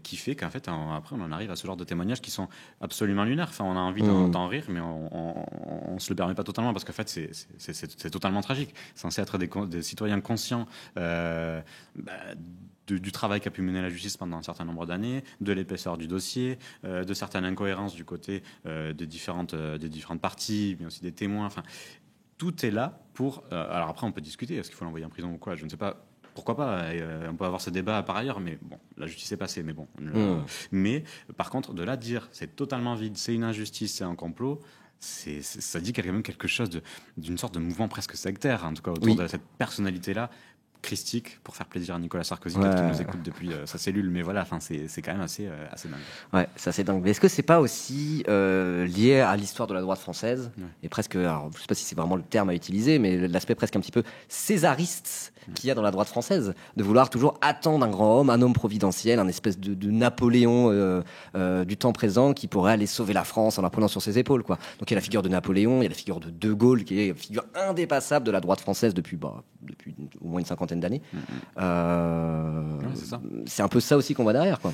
B: qui fait qu'en fait, après, on en arrive à ce genre de témoignages qui sont absolument lunaires. Enfin, on a envie d'en rire, mais on se le permet pas totalement, parce qu'en fait, c'est totalement tragique. C'est censé être des citoyens conscients du travail qu'a pu mener la justice pendant un certain nombre d'années, de l'épaisseur du dossier, de certaines incohérences du côté des différentes parties, mais aussi des témoins. Enfin, tout est là pour... alors après, on peut discuter, est-ce qu'il faut l'envoyer en prison ou quoi, je ne sais pas. Pourquoi pas, on peut avoir ce débat par ailleurs, mais bon, la justice est passée, mais bon. Mais par contre, de là dire c'est totalement vide, c'est une injustice, c'est un complot, ça dit quand même quelque chose d'une sorte de mouvement presque sectaire, en tout cas autour de cette personnalité-là, christique, pour faire plaisir à Nicolas Sarkozy, qui nous écoute depuis sa cellule, mais voilà, c'est quand même assez dingue. Ouais,
A: ça c'est dingue. Mais est-ce que c'est pas aussi lié à l'histoire de la droite française, et presque, alors je sais pas si c'est vraiment le terme à utiliser, mais l'aspect presque un petit peu césariste qu'il y a dans la droite française, de vouloir toujours attendre un grand homme, un homme providentiel, un espèce de Napoléon du temps présent qui pourrait aller sauver la France en la prenant sur ses épaules, quoi. Donc il y a la figure de Napoléon, il y a la figure de Gaulle, qui est une figure indépassable de la droite française depuis au moins une cinquantaine d'années. C'est un peu ça aussi qu'on voit derrière, quoi.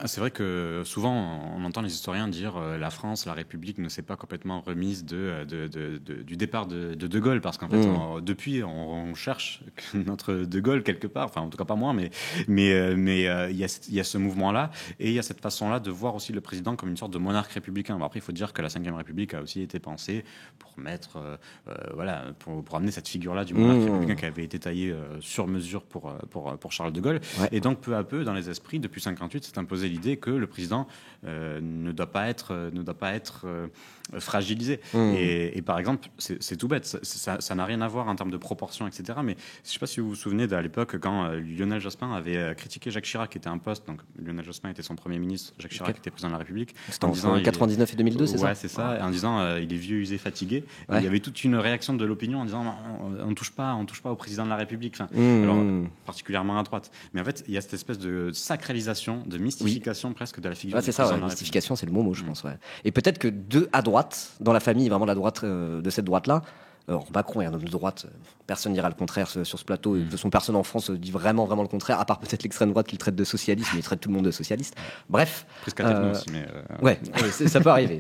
B: C'est vrai que souvent on entend les historiens dire la France, la République ne s'est pas complètement remise du départ de Gaulle, parce qu'en fait depuis on cherche notre De Gaulle quelque part, enfin en tout cas pas moi, mais il y a ce mouvement-là, et il y a cette façon-là de voir aussi le président comme une sorte de monarque républicain. Bon, après il faut dire que la Ve République a aussi été pensée pour mettre pour amener cette figure-là du monarque républicain qui avait été taillée sur mesure pour Charles de Gaulle. Et donc peu à peu dans les esprits, depuis 58, s'est imposée l'idée que le président ne doit pas être fragilisé. Et par exemple, c'est tout bête, ça n'a rien à voir en termes de proportion, etc. Mais je ne sais pas si vous vous souvenez à l'époque quand Lionel Jospin avait critiqué Jacques Chirac, qui était en poste. Donc Lionel Jospin était son Premier ministre, Jacques Chirac était président de la République.
A: C'était en 99 et 2002, c'est ça?
B: Ouais, c'est ça. En disant il est vieux, usé, fatigué. Il y avait toute une réaction de l'opinion en disant on touche pas au président de la République. Enfin, alors particulièrement à droite. Mais en fait, il y a cette espèce de sacralisation, de mystification presque de la figure.
A: C'est ça. Mystification, c'est le mot, je pense. Ouais. Et peut-être que à droite, dans la famille, vraiment la droite de cette droite-là. Alors, Macron est un homme de droite, personne n'ira le contraire sur ce plateau, et de toute façon personne en France dit vraiment le contraire, à part peut-être l'extrême droite qui le traite de socialiste, mais il traite tout le monde de socialiste. Bref.
B: Plus qu'à tête aussi, mais...
A: Ouais, ça peut arriver.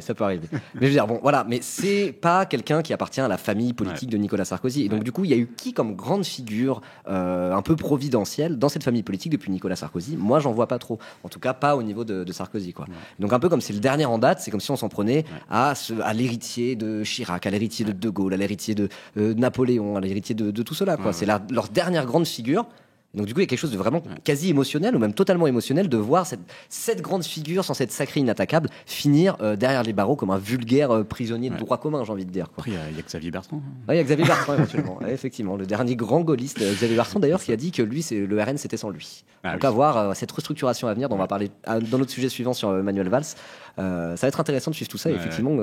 A: Mais je veux dire, bon, voilà, mais c'est pas quelqu'un qui appartient à la famille politique de Nicolas Sarkozy. Et donc, du coup, il y a eu qui comme grande figure un peu providentielle dans cette famille politique depuis Nicolas Sarkozy? Moi, j'en vois pas trop. En tout cas, pas au niveau de Sarkozy, quoi. Donc, un peu comme c'est le dernier en date, c'est comme si on s'en prenait à l'héritier de Chirac, à l'héritier de De Gaulle, à l'héritier de Napoléon, à l'héritier de tout cela, quoi. C'est leur dernière grande figure. Et donc du coup, il y a quelque chose de vraiment quasi émotionnel, ou même totalement émotionnel, de voir cette grande figure censée être sacrée, inattaquable, finir derrière les barreaux comme un vulgaire prisonnier de droit commun, j'ai envie de dire.
B: Après, il y a Xavier Bertrand.
A: Il y a Xavier Bertrand, éventuellement. Effectivement, le dernier grand gaulliste, Xavier Bertrand, d'ailleurs, qui a dit que lui, le RN, c'était sans lui. Donc à voir cette restructuration à venir, dont on va parler dans notre sujet suivant sur Manuel Valls. Ça va être intéressant de suivre tout ça. Et effectivement,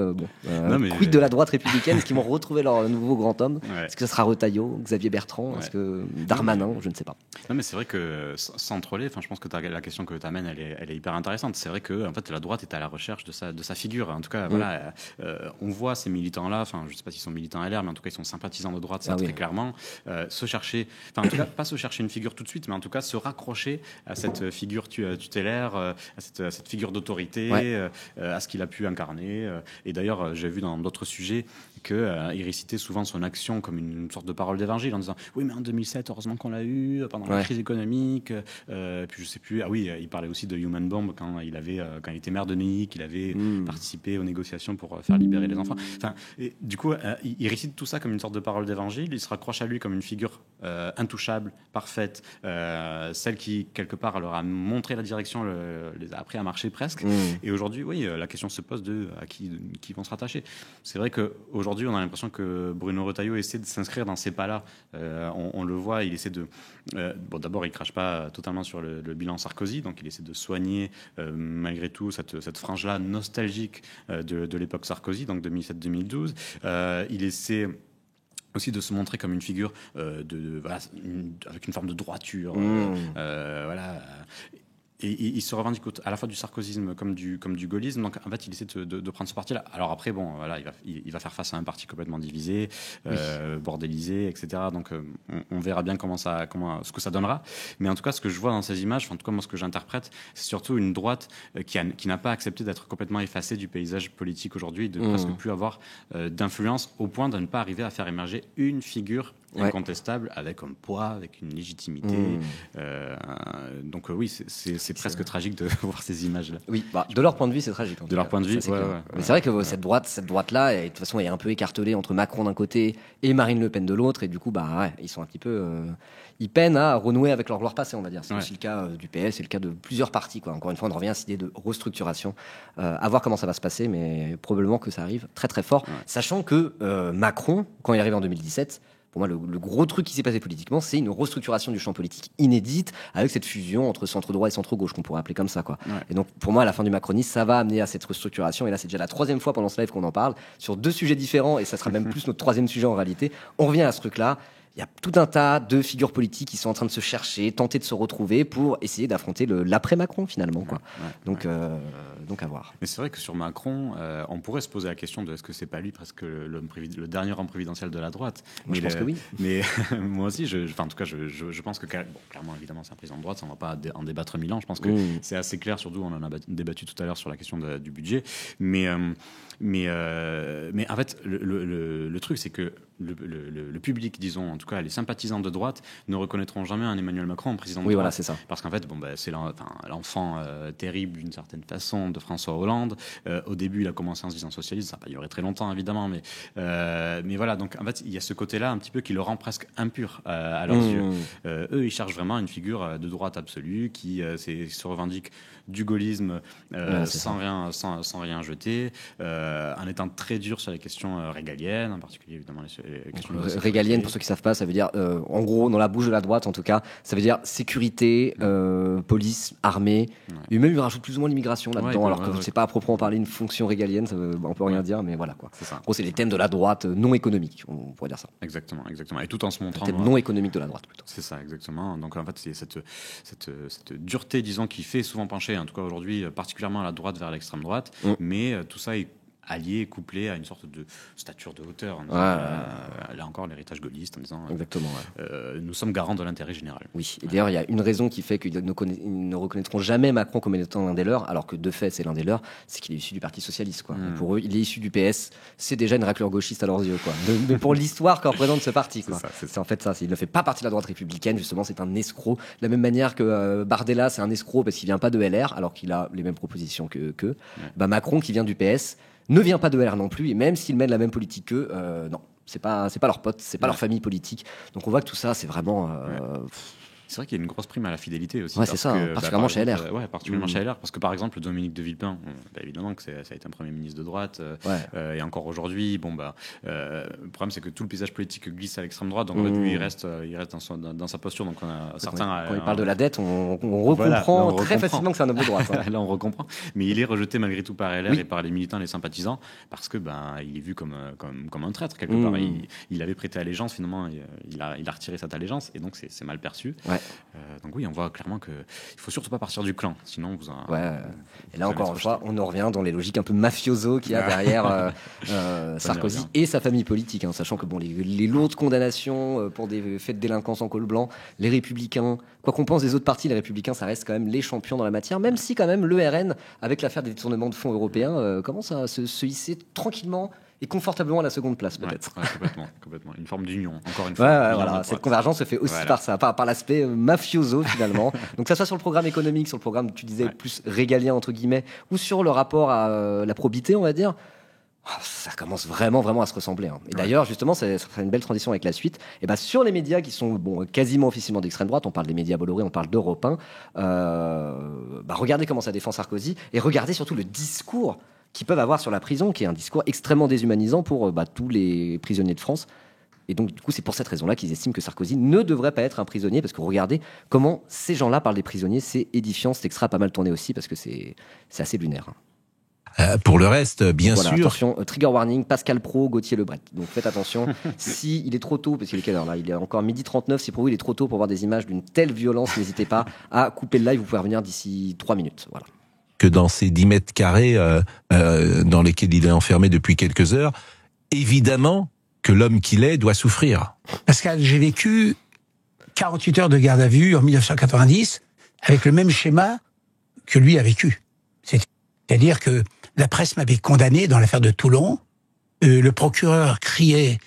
A: quid de la droite républicaine? Est-ce qu'ils vont retrouver leur nouveau grand homme? Est-ce que ça sera Retailleau, Xavier Bertrand? Est-ce que Darmanin? Je ne sais pas.
B: Non, mais c'est vrai que sans troller, je pense que la question que tu amènes, elle est hyper intéressante. C'est vrai que en fait, la droite est à la recherche de sa figure. En tout cas, voilà, on voit ces militants-là, je ne sais pas s'ils sont militants LR, mais en tout cas, ils sont sympathisants de droite, très clairement. Se chercher, en tout cas, pas se chercher une figure tout de suite, mais en tout cas, se raccrocher à cette figure tutélaire, à cette figure d'autorité, à ce qu'il a pu incarner. Et d'ailleurs, j'ai vu dans d'autres sujets qu'il récitait souvent son action comme une sorte de parole d'évangile en disant oui, mais en 2007, heureusement qu'on l'a eu pendant la crise économique. Puis je sais plus. Ah oui, il parlait aussi de Human Bomb quand il était maire de Neuilly, qu'il avait participé aux négociations pour faire libérer les enfants. Du coup, il récite tout ça comme une sorte de parole d'évangile. Il se raccroche à lui comme une figure intouchable, parfaite, celle qui quelque part leur a montré la direction, les a appris à marcher presque. Et aujourd'hui, la question se pose à qui vont se rattacher. C'est vrai qu'aujourd'hui, on a l'impression que Bruno Retailleau essaie de s'inscrire dans ces pas-là. On le voit, il essaie de... d'abord, il crache pas totalement sur le bilan Sarkozy, donc il essaie de soigner malgré tout cette frange-là nostalgique de l'époque Sarkozy, donc 2007-2012. Il essaie aussi de se montrer comme une figure avec une forme de droiture. Et il se revendique à la fois du sarkozysme comme du gaullisme. Donc, en fait, il essaie de prendre ce parti-là. Alors après, il va faire face à un parti complètement divisé, bordélisé, etc. Donc, on verra bien ce que ça donnera. Mais en tout cas, ce que je vois dans ces images, en tout cas, moi, ce que j'interprète, c'est surtout une droite qui n'a pas accepté d'être complètement effacée du paysage politique aujourd'hui, de presque plus avoir d'influence, au point de ne pas arriver à faire émerger une figure incontestable, avec un poids, avec une légitimité. Donc c'est presque tragique de voir ces images-là.
A: Oui, de leur point de vue, c'est tragique.
B: De leur point de vue,
A: Mais c'est vrai que cette droite-là, de toute façon, est un peu écartelée entre Macron d'un côté et Marine Le Pen de l'autre, et du coup, ils sont un petit peu... ils peinent à renouer avec leur gloire passée, on va dire. C'est aussi le cas du PS, c'est le cas de plusieurs partis, quoi. Encore une fois, on revient à cette idée de restructuration. À voir comment ça va se passer, mais probablement que ça arrive très très fort. Sachant que Macron, quand il arrive en 2017... Pour moi, le gros truc qui s'est passé politiquement, c'est une restructuration du champ politique inédite avec cette fusion entre centre-droit et centre-gauche, qu'on pourrait appeler comme ça, quoi. Et donc, pour moi, à la fin du macronisme, ça va amener à cette restructuration. Et là, c'est déjà la 3e fois pendant ce live qu'on en parle, sur 2 sujets différents, et ça sera même plus notre 3e sujet en réalité. On revient à ce truc-là. Il y a tout un tas de figures politiques qui sont en train de se chercher, tenter de se retrouver pour essayer d'affronter l'après-Macron, finalement, quoi. Donc à voir.
B: Mais c'est vrai que sur Macron, on pourrait se poser la question de est-ce que c'est pas lui presque le dernier homme présidentiel de la droite.
A: Je pense que oui.
B: Mais moi aussi, en tout cas, je pense que clairement, évidemment, c'est un président de droite, ça on va pas en débattre 1000 ans. Je pense que c'est assez clair, surtout on en a débattu tout à l'heure sur la question du budget. Mais en fait, le truc, c'est que le public, disons, en tout cas les sympathisants de droite, ne reconnaîtront jamais un Emmanuel Macron en président de droite.
A: Voilà, c'est ça.
B: Parce qu'en fait, c'est l'enfant terrible d'une certaine façon de François Hollande. Au début, il a commencé en se disant socialiste, ça n'a pas duré très longtemps évidemment, mais voilà. Donc en fait, il y a ce côté-là un petit peu qui le rend presque impur à leurs yeux. Eux, ils cherchent vraiment une figure de droite absolue qui se revendique du gaullisme sans rien jeter, en étant très dur sur les questions régaliennes, en particulier évidemment les questions
A: régaliennes. Pour ceux qui ne savent pas, ça veut dire en gros, dans la bouche de la droite en tout cas, ça veut dire sécurité, police, armée, et même il rajoute plus ou moins l'immigration là-dedans, alors que c'est pas à proprement parler une fonction régalienne, on peut rien dire, mais voilà, quoi.
B: En
A: gros, c'est les thèmes de la droite non économiques, on pourrait dire ça.
B: Exactement, et tout en se montrant...
A: Les thèmes non économiques de la droite, plutôt.
B: C'est ça, exactement. Donc en fait, c'est cette dureté, disons, qui fait souvent pencher, en tout cas aujourd'hui, particulièrement à la droite vers l'extrême droite, mais tout ça est allié, couplé à une sorte de stature de hauteur. Là encore, l'héritage gaulliste en disant
A: exactement,
B: nous sommes garants de l'intérêt général.
A: Oui, et d'ailleurs, il y a une raison qui fait qu'ils ne reconnaîtront jamais Macron comme étant l'un des leurs, alors que de fait, c'est l'un des leurs, c'est qu'il est issu du Parti Socialiste, quoi. Pour eux, il est issu du PS, c'est déjà une raclure gauchiste à leurs yeux, quoi. Mais pour l'histoire que représente ce parti, quoi. C'est en fait ça, il ne fait pas partie de la droite républicaine, justement, c'est un escroc. De la même manière que Bardella, c'est un escroc parce qu'il vient pas de LR, alors qu'il a les mêmes propositions que Macron, qui vient du PS, ne vient pas de LR non plus, et même s'ils mènent la même politique qu'eux, non, c'est pas leur pote, c'est pas leur famille politique. Donc on voit que tout ça, c'est vraiment
B: C'est vrai qu'il y a une grosse prime à la fidélité aussi.
A: Ouais, c'est ça, particulièrement chez LR.
B: Particulièrement chez LR, parce que par exemple, Dominique de Villepin, évidemment que ça a été un Premier ministre de droite, et encore aujourd'hui, le problème c'est que tout le paysage politique glisse à l'extrême droite, donc lui il reste dans sa posture. Donc on a certains.
A: Quand il parle de la dette, on recomprend très facilement que c'est un homme de droite.
B: Là, on recomprend. Mais il est rejeté malgré tout par LR et par les militants, les sympathisants, parce que il est vu comme un traître quelque part. Il avait prêté allégeance, finalement, il a retiré cette allégeance, et donc c'est mal perçu. Donc oui, on voit clairement qu'il faut surtout pas partir du clan, sinon vous.
A: Et là encore une fois, on en revient dans les logiques un peu mafioso qu'il y a derrière Sarkozy et sa famille politique, hein, sachant que les lourdes condamnations pour des faits de délinquance en col blanc, les Républicains, quoi qu'on pense des autres partis, les Républicains, ça reste quand même les champions dans la matière, même si quand même le RN, avec l'affaire des détournements de fonds européens, commence à se hisser tranquillement et confortablement à la seconde place, peut-être.
B: Complètement. Une forme d'union, encore une fois.
A: Voilà. Cette convergence se fait aussi par ça, par l'aspect mafioso, finalement. Donc, que ça soit sur le programme économique, sur le programme, tu disais, plus régalien, entre guillemets, ou sur le rapport à la probité, on va dire, ça commence vraiment à se ressembler. Hein. Et d'ailleurs, justement, ça fait une belle transition avec la suite. Et sur les médias qui sont quasiment officiellement d'extrême droite, on parle des médias Bolloré, on parle d'Europe 1, regardez comment ça défend Sarkozy, et regardez surtout le discours qu'ils peuvent avoir sur la prison, qui est un discours extrêmement déshumanisant pour tous les prisonniers de France. Et donc, du coup, c'est pour cette raison-là qu'ils estiment que Sarkozy ne devrait pas être un prisonnier, parce que regardez comment ces gens-là parlent des prisonniers, c'est édifiant. Cet extrait a pas mal tourné aussi, parce que c'est assez lunaire.
J: Pour le reste, bien sûr.
A: Attention, trigger warning, Pascal Praud, Gauthier Lebret. Donc faites attention. Si il est trop tôt, parce qu'il est quelle heure là ? Il est encore 12h39. Si pour vous il est trop tôt pour voir des images d'une telle violence, n'hésitez pas à couper le live. Vous pouvez revenir d'ici 3 minutes. Voilà.
J: Que dans ces 10 mètres carrés dans lesquels il est enfermé depuis quelques heures, évidemment que l'homme qu'il est doit souffrir.
K: Pascal, j'ai vécu 48 heures de garde à vue en 1990 avec le même schéma que lui a vécu. C'est-à-dire que la presse m'avait condamné dans l'affaire de Toulon, le procureur criait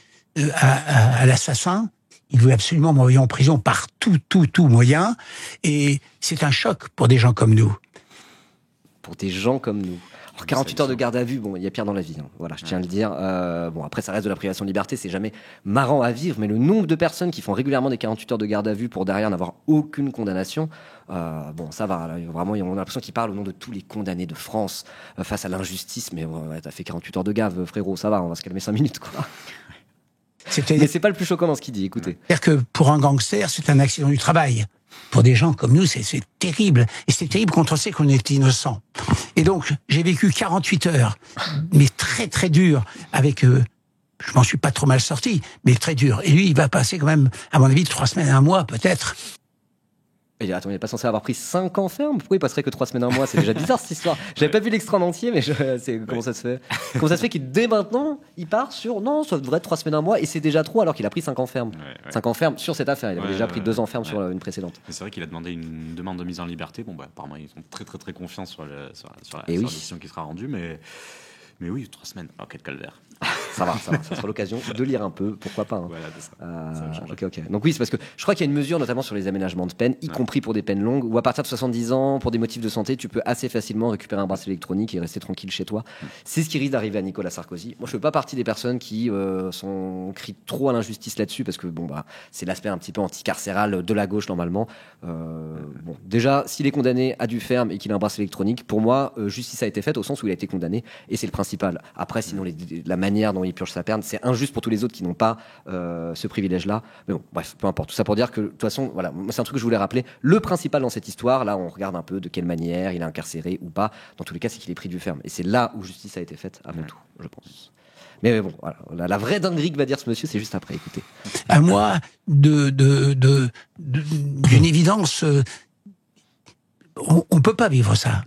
K: à l'assassin, il voulait absolument m'envoyer en prison par tout moyen, et c'est un choc pour des gens comme nous.
A: Pour des gens comme nous. Alors, 48 heures de garde à vue, il y a pire dans la vie. Hein. Voilà, je tiens à le dire. Après, ça reste de la privation de liberté, c'est jamais marrant à vivre, mais le nombre de personnes qui font régulièrement des 48 heures de garde à vue pour derrière n'avoir aucune condamnation, ça va. Là, vraiment, on a l'impression qu'ils parlent au nom de tous les condamnés de France face à l'injustice. Mais t'as fait 48 heures de gave, frérot, ça va, on va se calmer 5 minutes, quoi. Mais c'est pas le plus choquant dans ce qu'il dit, écoutez.
K: C'est-à-dire que pour un gangster, c'est un accident du travail. Pour des gens comme nous, c'est terrible. Et c'est terrible quand on sait qu'on est innocent. Et donc, j'ai vécu 48 heures, mais très dur, avec... je m'en suis pas trop mal sorti, mais très dur. Et lui, il va passer quand même, à mon avis, 3 semaines, 1 mois, peut-être.
A: Et attends, il n'est pas censé avoir pris 5 ans ferme ? Pourquoi il passerait que 3 semaines, 1 mois ? C'est déjà bizarre cette histoire. J'avais pas vu l'extrait en entier, mais comment ça se fait ? Comment ça se fait qu'il, dès maintenant, il part sur non, ça devrait être 3 semaines, 1 mois, et c'est déjà trop alors qu'il a pris 5 ans ferme. 5 ans ferme sur cette affaire. Il avait déjà pris 2 ans ferme sur une précédente.
B: C'est vrai qu'il a demandé une demande de mise en liberté. Apparemment, ils sont très confiants sur la décision qui sera rendue, mais oui, 3 semaines. Oh, quel calvaire.
A: Ça va. Ça sera l'occasion de lire un peu, pourquoi pas. Hein.
B: Voilà, ça
A: ok. Donc oui, c'est parce que je crois qu'il y a une mesure, notamment sur les aménagements de peine, y compris pour des peines longues, où à partir de 70 ans, pour des motifs de santé, tu peux assez facilement récupérer un bracelet électronique et rester tranquille chez toi. C'est ce qui risque d'arriver à Nicolas Sarkozy. Moi, je fais pas partie des personnes qui crient trop à l'injustice là-dessus, parce que c'est l'aspect un petit peu anticarcéral de la gauche normalement. Déjà, s'il est condamné à du ferme et qu'il a un bracelet électronique, pour moi, justice a été faite au sens où il a été condamné, et c'est le principal. Après, sinon, la manière dont il purge sa peine, c'est injuste pour tous les autres qui n'ont pas ce privilège-là. Mais bon, bref, peu importe. Tout ça pour dire que, de toute façon, voilà, moi, c'est un truc que je voulais rappeler. Le principal dans cette histoire, là, on regarde un peu de quelle manière il est incarcéré ou pas. Dans tous les cas, c'est qu'il est pris du ferme. Et c'est là où justice a été faite avant tout, je pense. Mais bon, voilà, la vraie dinguerie que va dire ce monsieur, c'est juste après. Écoutez.
K: À moi, d'une évidence, on peut pas vivre ça.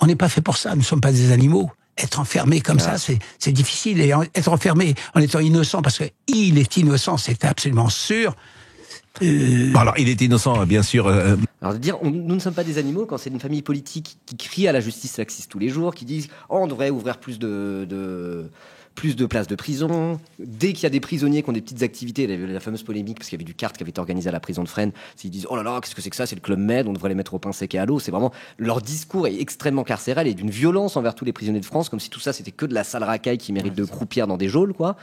K: On n'est pas fait pour ça. Nous ne sommes pas des animaux. Être enfermé comme ça, c'est difficile. Et être enfermé en étant innocent, parce que il est innocent, c'est absolument sûr.
J: Alors, il est innocent, bien sûr.
A: Alors, de dire, nous ne sommes pas des animaux, quand c'est une famille politique qui crie à la justice laxiste tous les jours, qui disent on devrait ouvrir plus de places de prison. Dès qu'il y a des prisonniers qui ont des petites activités, il y avait la fameuse polémique parce qu'il y avait du kart qui avait été organisé à la prison de Fresnes, ils disent oh là là, qu'est-ce que c'est que ça, c'est le Club Med, on devrait les mettre au pain sec et à l'eau. C'est vraiment, leur discours est extrêmement carcéral et d'une violence envers tous les prisonniers de France, comme si tout ça c'était que de la sale racaille qui mérite de croupir dans des geôles, quoi.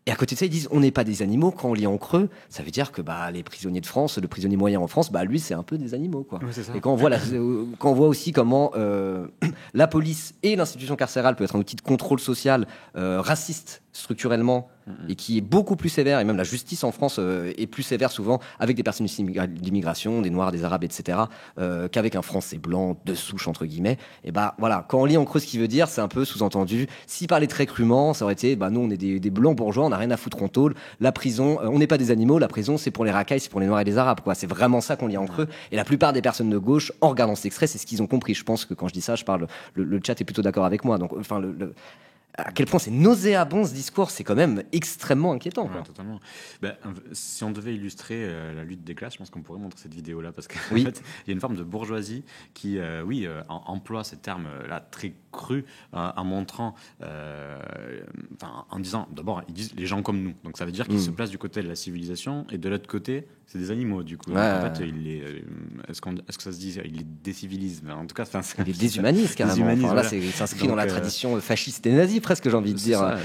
A: Et à côté de ça, ils disent on n'est pas des animaux. Quand on lit en creux, ça veut dire que les prisonniers de France, le prisonnier moyen en France, lui c'est un peu des animaux, quoi.
B: Ouais, c'est ça.
A: Et quand on voit aussi comment la police et l'institution carcérale peut être un outil de contrôle social raciste structurellement et qui est beaucoup plus sévère, et même la justice en France est plus sévère souvent avec des personnes d'immigration, des Noirs, des Arabes, etc., qu'avec un Français blanc de souche entre guillemets. Et voilà, quand on lit en creux ce qu'il veut dire, c'est un peu sous-entendu. S'il parlait très crûment, ça aurait été nous on est des blancs bourgeois, on n'a rien à foutre en tôle. La prison, on n'est pas des animaux, la prison c'est pour les racailles, c'est pour les Noirs et les Arabes, quoi. C'est vraiment ça qu'on lit en creux. Et la plupart des personnes de gauche, en regardant cet extrait, c'est ce qu'ils ont compris. Je pense que quand je dis ça, le chat est plutôt d'accord avec moi. Donc, enfin, à quel point c'est nauséabond ce discours, c'est quand même extrêmement inquiétant.
B: Ouais, totalement. Si on devait illustrer la lutte des classes, je pense qu'on pourrait montrer cette vidéo-là, parce qu'en fait, il y a une forme de bourgeoisie qui, emploie ces termes-là très crus, en montrant, en disant, d'abord, ils disent les gens comme nous. Donc ça veut dire qu'ils se placent du côté de la civilisation, et de l'autre côté, c'est des animaux, du coup.
A: Ouais.
B: Donc, en fait, est-ce que ça se dit, il les décivilise? En tout cas,
A: il les déshumanise carrément. Là, c'est s'inscrit dans la tradition fasciste et nazie, presque, j'ai envie de dire.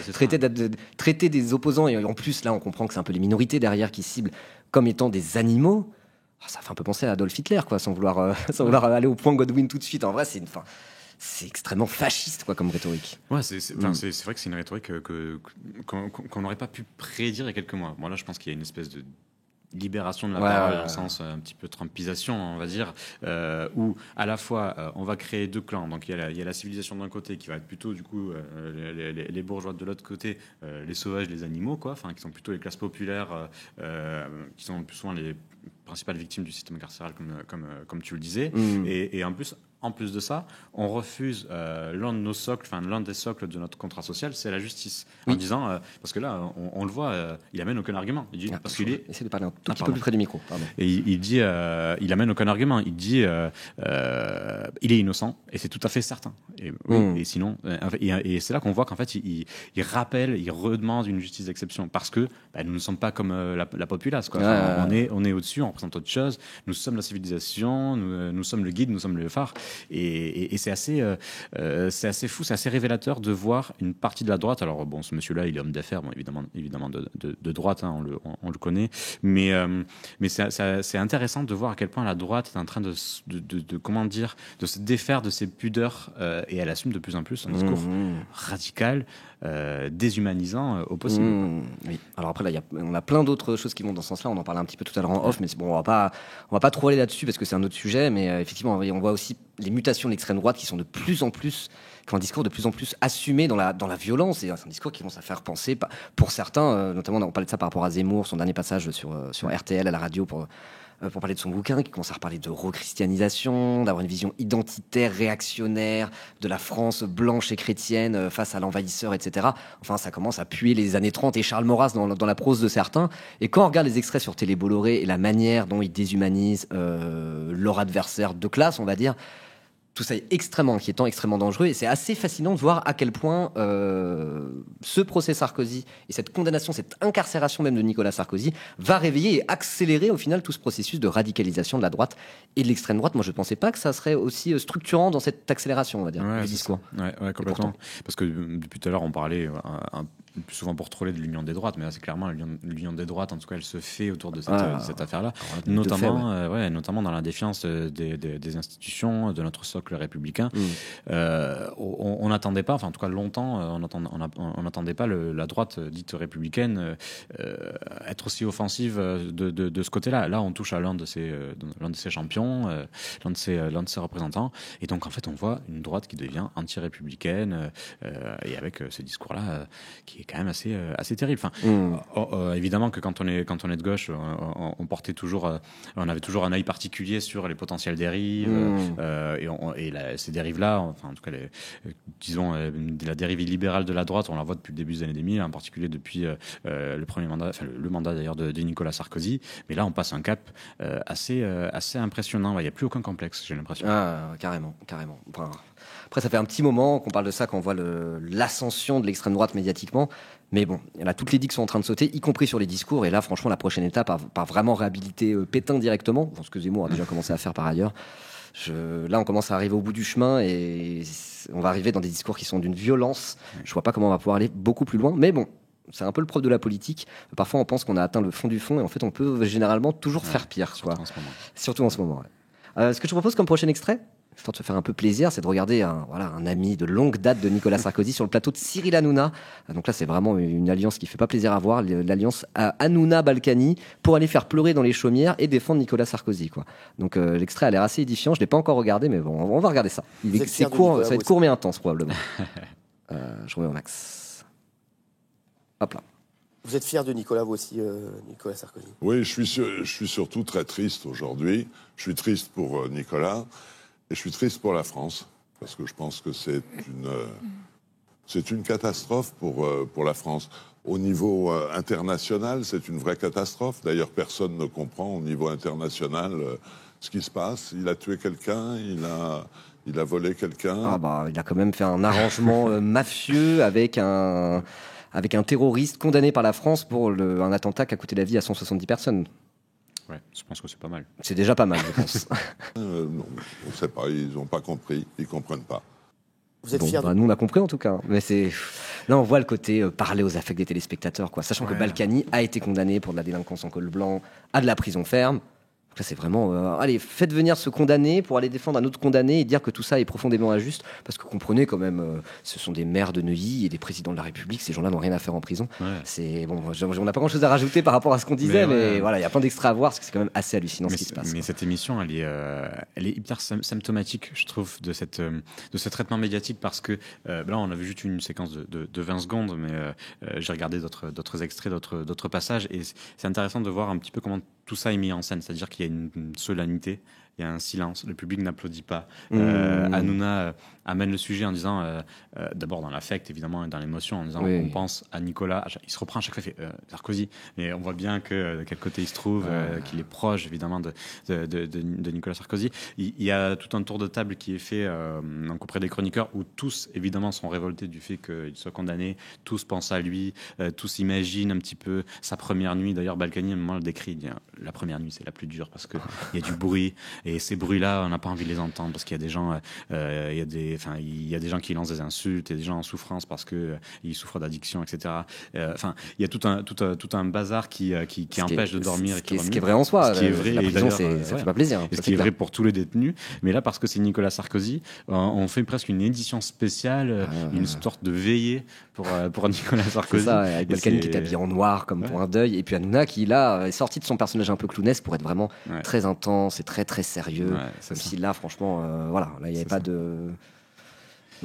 A: Traiter des opposants, et en plus, là, on comprend que c'est un peu les minorités derrière qui ciblent comme étant des animaux. Ça fait un peu penser à Adolf Hitler, quoi, sans vouloir aller au point Godwin tout de suite. En vrai, c'est extrêmement fasciste, quoi, comme rhétorique.
B: Ouais, c'est vrai que c'est une rhétorique qu'on n'aurait pas pu prédire il y a quelques mois. Bon, là, je pense qu'il y a une espèce de libération de la parole, dans le sens un petit peu trumpisation, on va dire, où à la fois on va créer deux clans. Donc il y a la civilisation d'un côté qui va être plutôt du coup les bourgeois, de l'autre côté les sauvages, les animaux, quoi, qui sont plutôt les classes populaires, qui sont le plus souvent les principales victimes du système carcéral, comme tu le disais. Et en plus de ça, on refuse l'un des socles de notre contrat social, c'est la justice. En disant, parce que là, on le voit, il amène aucun argument. Il dit, parce qu'il est...
A: Essaye de parler un tout petit peu plus près du micro. Pardon.
B: Et il dit, il amène aucun argument. Il dit, il est innocent, et c'est tout à fait certain. Et sinon, et c'est là qu'on voit qu'en fait, il rappelle, il redemande une justice d'exception, parce que nous ne sommes pas comme la populace, quoi. On est au-dessus, on représente autre chose. Nous sommes la civilisation, nous sommes le guide, nous sommes le phare. Et c'est assez fou, c'est assez révélateur de voir une partie de la droite. Alors bon, ce monsieur-là, il est homme d'affaires, évidemment de droite, on le connaît, mais c'est intéressant de voir à quel point la droite est en train de se défaire de ses pudeurs, et elle assume de plus en plus un discours radical, déshumanisant au possible.
A: Oui. Alors après, là, on a plein d'autres choses qui vont dans ce sens-là. On en parlait un petit peu tout à l'heure en off, mais bon, on va pas trop aller là-dessus parce que c'est un autre sujet. Mais effectivement, on voit aussi les mutations de l'extrême droite qui sont de plus en plus, qui ont un discours de plus en plus assumé dans la violence. Et c'est un discours qui commence à faire penser, pour certains, notamment on parlait de ça par rapport à Zemmour, son dernier passage sur RTL à la radio pour parler de son bouquin, qui commence à reparler de rechristianisation, d'avoir une vision identitaire, réactionnaire de la France blanche et chrétienne face à l'envahisseur, etc. Enfin, ça commence à puer les années 30 et Charles Maurras dans la prose de certains. Et quand on regarde les extraits sur Télé Bolloré et la manière dont ils déshumanisent leur adversaire de classe, on va dire, tout ça est extrêmement inquiétant, extrêmement dangereux, et c'est assez fascinant de voir à quel point ce procès Sarkozy et cette condamnation, cette incarcération même de Nicolas Sarkozy va réveiller et accélérer au final tout ce processus de radicalisation de la droite et de l'extrême droite. Moi, je ne pensais pas que ça serait aussi structurant dans cette accélération, on va dire, du discours.
B: Ouais, complètement. Parce que depuis tout à l'heure, on parlait plus souvent pour troller de l'union des droites, mais là, c'est clairement l'union des droites, en tout cas, elle se fait autour de cette affaire-là, notamment dans la défiance des institutions, de notre socle républicain. On n'attendait pas, enfin en tout cas longtemps, on n'attendait pas la droite dite républicaine être aussi offensive de ce côté-là. Là, on touche à l'un de ses champions, l'un de ses représentants, et donc en fait, on voit une droite qui devient anti-républicaine, et avec ce discours-là qui est quand même assez terrible. Enfin, évidemment que quand on est de gauche, on avait toujours un œil particulier sur les potentielles dérives, ces dérives-là, enfin en tout cas, disons la dérive illibérale de la droite, on la voit depuis le début des années 2000, en particulier depuis le mandat d'ailleurs de Nicolas Sarkozy. Mais là, on passe un cap assez impressionnant. Il n'y a plus aucun complexe, j'ai l'impression.
A: Carrément. Enfin, après, ça fait un petit moment qu'on parle de ça, qu'on voit l'ascension de l'extrême droite médiatiquement. Mais bon, là, toutes les digues sont en train de sauter, y compris sur les discours. Et là, franchement, la prochaine étape, par vraiment réhabiliter Pétain directement, ce que Zemmour a déjà commencé à faire par ailleurs. Là, on commence à arriver au bout du chemin et on va arriver dans des discours qui sont d'une violence. Je vois pas comment on va pouvoir aller beaucoup plus loin. Mais bon, C'est un peu le propre de la politique. Parfois, on pense qu'on a atteint le fond du fond et en fait, on peut généralement toujours faire pire. Surtout en ce moment. Ce que je vous propose comme prochain extrait, histoire de se faire un peu plaisir, c'est de regarder un ami de longue date de Nicolas Sarkozy sur le plateau de Cyril Hanouna. Donc là, c'est vraiment une alliance qui fait pas plaisir à voir, l'alliance Hanouna-Balkany, pour aller faire pleurer dans les chaumières et défendre Nicolas Sarkozy, quoi. Donc l'extrait a l'air assez édifiant. Je l'ai pas encore regardé, mais bon, on va regarder ça. C'est court, ça va être court mais intense probablement. Je remets au max. Hop là.
L: Vous êtes fier de Nicolas, vous aussi, Nicolas Sarkozy?
M: Oui, je suis surtout très triste aujourd'hui. Je suis triste pour Nicolas et je suis triste pour la France, parce que je pense que c'est une catastrophe pour la France. Au niveau international, c'est une vraie catastrophe. D'ailleurs, personne ne comprend au niveau international ce qui se passe. Il a tué quelqu'un, il a volé quelqu'un.
A: Il a quand même fait un arrangement mafieux avec un terroriste condamné par la France pour un attentat qui a coûté la vie à 170 personnes.
B: Ouais, je pense que c'est pas mal.
A: C'est déjà pas mal, je pense.
M: Non, on ne sait pas, ils n'ont pas compris, ils ne comprennent pas.
L: Vous êtes fiers
A: nous, on a compris en tout cas. Mais là, on voit le côté parler aux affects des téléspectateurs, quoi. Sachant que Balkany a été condamné pour de la délinquance en col blanc, à de la prison ferme. Donc là, c'est vraiment, allez, faites venir ce condamné pour aller défendre un autre condamné et dire que tout ça est profondément injuste, parce que comprenez quand même, ce sont des maires de Neuilly et des présidents de la République, ces gens-là n'ont rien à faire en prison. Ouais. C'est bon, on n'a pas grand-chose à rajouter par rapport à ce qu'on disait, mais voilà, il y a plein d'extras à voir, parce que c'est quand même assez hallucinant ce qui se passe.
B: Mais cette émission, elle est hyper symptomatique, je trouve, de ce traitement médiatique, parce que là, on a vu juste une séquence de 20 secondes, mais j'ai regardé d'autres extraits, d'autres passages, et c'est intéressant de voir un petit peu comment tout ça est mis en scène, c'est-à-dire qu'il y a une solennité, il y a un silence, le public n'applaudit pas. Hanouna amène le sujet en disant, d'abord dans l'affect évidemment et dans l'émotion, en disant on pense à Nicolas, il se reprend à chaque fois, il fait Sarkozy, mais on voit bien de quel côté il se trouve, qu'il est proche évidemment de Nicolas Sarkozy. Il y a tout un tour de table qui est fait donc auprès des chroniqueurs, où tous évidemment sont révoltés du fait qu'il soit condamné, tous pensent à lui, tous imaginent un petit peu sa première nuit. D'ailleurs Balkany à un moment le décrit, il dit, la première nuit c'est la plus dure parce qu'il y a du bruit, et ces bruits-là on n'a pas envie de les entendre parce qu'il y a des gens, il y a des gens qui lancent des insultes, et des gens en souffrance parce que ils souffrent d'addiction, etc. Il y a tout un bazar qui empêche de dormir.
A: Ce qui est vrai en soi.
B: Ce qui est vrai,
A: la prison, ça fait pas plaisir.
B: Et ce qui est vrai pour tous les détenus. Mais là, parce que c'est Nicolas Sarkozy, on fait presque une édition spéciale, une sorte de veillée pour Nicolas Sarkozy.
A: C'est ça, avec Balkany qui est habillé en noir comme pour un deuil, et puis Hanouna qui là est sorti de son personnage un peu clownesque pour être vraiment très intense et très très sérieux. Même si là, franchement, là il n'y avait pas de.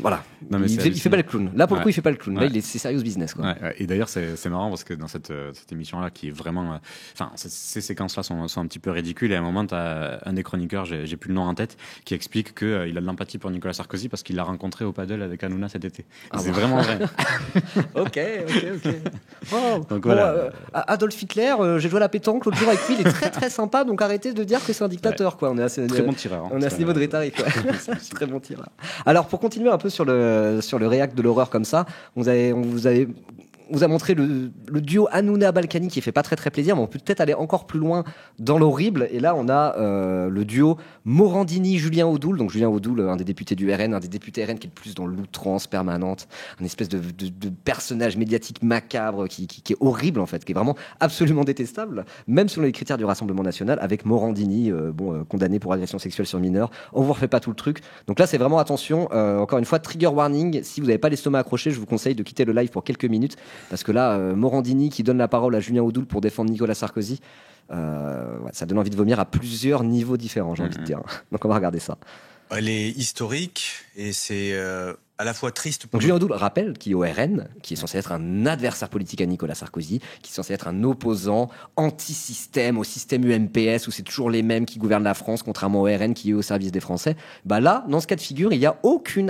A: Voilà, non, il fait pas le clown. Là, pour le coup, il fait pas le clown. Là, c'est serious business, quoi.
B: Et d'ailleurs, c'est marrant parce que dans cette émission-là, qui est vraiment, ces séquences-là sont un petit peu ridicules. Et à un moment, t'as un des chroniqueurs, j'ai plus le nom en tête, qui explique qu'il a de l'empathie pour Nicolas Sarkozy parce qu'il l'a rencontré au paddle avec Hanouna cet été. C'est vraiment vrai.
A: Ok. Oh, donc voilà. Adolf Hitler, j'ai joué à la pétanque l'autre jour avec lui. Il est très très sympa. Donc arrêtez de dire que c'est un dictateur, quoi. On est assez
B: très bon tireur.
A: On est à ce niveau de rhétorique. Très bon tireur. Alors, pour continuer un peu sur le réact de l'horreur comme ça, on vous a montré le duo Hanouna-Balkany qui fait pas très très plaisir, mais on peut peut-être aller encore plus loin dans l'horrible. Et là, on a le duo Morandini-Julien Audoul. Donc Julien Audoul, un des députés du RN, un des députés RN qui est le plus dans l'outrance permanente, un espèce de personnage médiatique macabre qui est horrible en fait, qui est vraiment absolument détestable, même selon les critères du Rassemblement national, avec Morandini, condamné pour agression sexuelle sur mineur. On vous refait pas tout le truc. Donc là, c'est vraiment attention. Encore une fois, trigger warning. Si vous n'avez pas l'estomac accroché, je vous conseille de quitter le live pour quelques minutes. Parce que là, Morandini qui donne la parole à Julien Audoul pour défendre Nicolas Sarkozy, ça donne envie de vomir à plusieurs niveaux différents, j'ai envie de dire. Donc on va regarder ça.
N: Elle est historique et c'est à la fois triste.
A: Donc Julien Audoul rappelle qu'il est au RN, qui est censé être un adversaire politique à Nicolas Sarkozy, qui est censé être un opposant anti-système au système UMPS où c'est toujours les mêmes qui gouvernent la France, contrairement au RN qui est au service des Français. Là, dans ce cas de figure, il y a